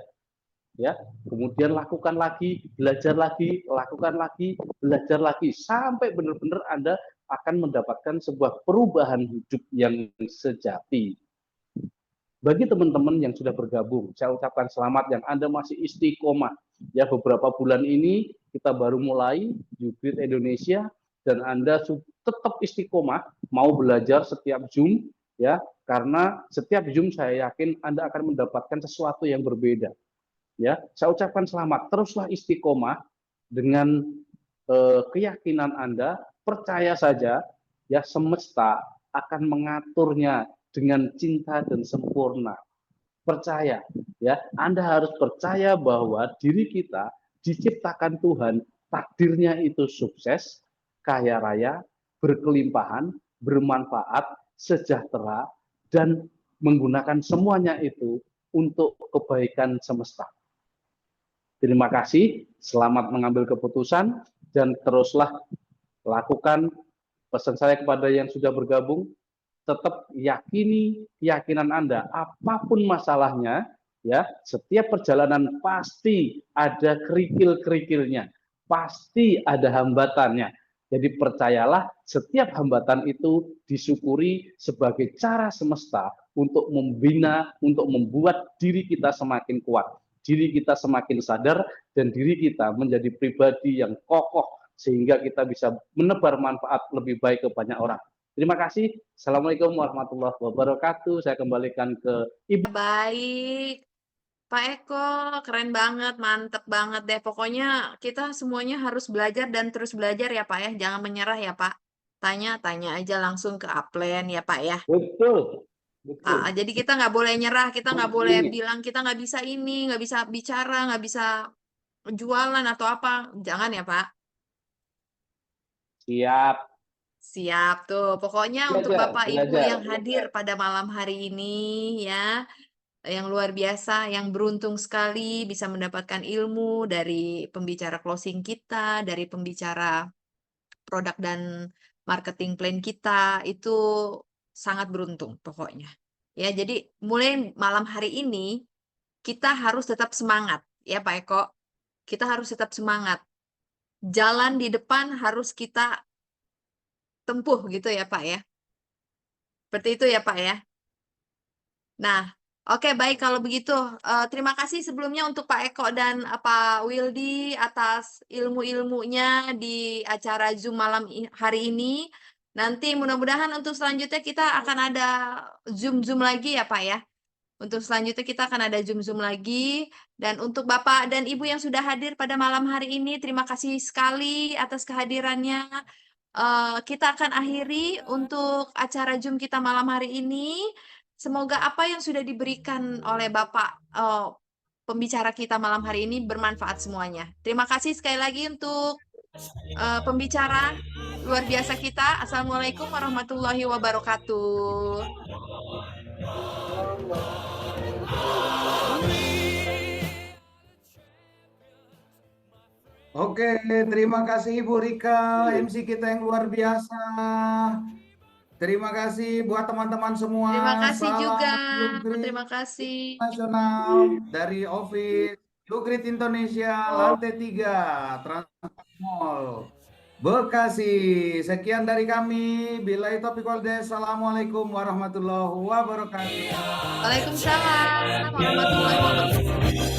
ya. Kemudian lakukan lagi, belajar lagi, lakukan lagi, belajar lagi, sampai benar-benar Anda akan mendapatkan sebuah perubahan hidup yang sejati. Bagi teman-teman yang sudah bergabung, saya ucapkan selamat yang Anda masih istiqomah. Ya, beberapa bulan ini kita baru mulai Jukrit Indonesia, dan Anda tetap istiqomah mau belajar setiap Zoom ya, karena setiap Zoom saya yakin Anda akan mendapatkan sesuatu yang berbeda. Ya, saya ucapkan selamat, teruslah istiqomah dengan keyakinan Anda, percaya saja ya, semesta akan mengaturnya dengan cinta dan sempurna. Percaya ya, Anda harus percaya bahwa diri kita diciptakan Tuhan, takdirnya itu sukses, kaya raya, berkelimpahan, bermanfaat, sejahtera, dan menggunakan semuanya itu untuk kebaikan semesta. Terima kasih, selamat mengambil keputusan, dan teruslah lakukan. Pesan saya kepada yang sudah bergabung, tetap yakini keyakinan Anda, apapun masalahnya, ya, setiap perjalanan pasti ada kerikil-kerikilnya, pasti ada hambatannya. Jadi percayalah, setiap hambatan itu disyukuri sebagai cara semesta untuk membina, untuk membuat diri kita semakin kuat, diri kita semakin sadar, dan diri kita menjadi pribadi yang kokoh, sehingga kita bisa menebar manfaat lebih baik ke banyak orang. Terima kasih. Assalamualaikum warahmatullahi wabarakatuh. Saya kembalikan ke Ibu. Baik, Pak Eko, keren banget, mantep banget deh. Pokoknya kita semuanya harus belajar dan terus belajar ya Pak ya. Jangan menyerah ya Pak. Tanya-tanya aja langsung ke Upland ya Pak ya. Betul. Betul. Jadi kita nggak boleh nyerah, kita nggak boleh Ini. bilang kita nggak bisa ini, nggak bisa bicara, nggak bisa jualan atau apa. Jangan ya Pak. Siap. Siap tuh. Pokoknya untuk Belajar, Bapak Ibu belajar. yang hadir pada malam hari ini ya, yang luar biasa, yang beruntung sekali bisa mendapatkan ilmu dari pembicara closing kita, dari pembicara produk dan marketing plan kita, itu sangat beruntung pokoknya. Ya, jadi mulai malam hari ini kita harus tetap semangat ya Pak Eko. Kita harus tetap semangat. Jalan di depan harus kita tempuh gitu ya Pak ya. Seperti itu ya Pak ya. Nah, oke baik kalau begitu. Terima kasih sebelumnya untuk Pak Eko dan Pak Wildy atas ilmu-ilmunya di acara Zoom malam hari ini. Nanti mudah-mudahan untuk selanjutnya kita akan ada Zoom-Zoom lagi ya Pak ya. Untuk selanjutnya kita akan ada Zoom-Zoom lagi. Dan untuk Bapak dan Ibu yang sudah hadir pada malam hari ini, terima kasih sekali atas kehadirannya. Kita akan akhiri untuk acara Zoom kita malam hari ini. Semoga apa yang sudah diberikan oleh Bapak pembicara kita malam hari ini bermanfaat semuanya. Terima kasih sekali lagi untuk pembicara luar biasa kita. Assalamualaikum warahmatullahi wabarakatuh. Oke, terima kasih Ibu Rika, MC kita yang luar biasa. Terima kasih buat teman-teman semua. Terima kasih Salam juga. Ugrit Terima kasih. Nasional dari Office Ugrit Indonesia lantai 3 Trans Mall Bekasi. Sekian dari kami. Billahi taufiq wal hidayah. Assalamualaikum warahmatullahi wabarakatuh. Waalaikumsalam warahmatullahi wabarakatuh.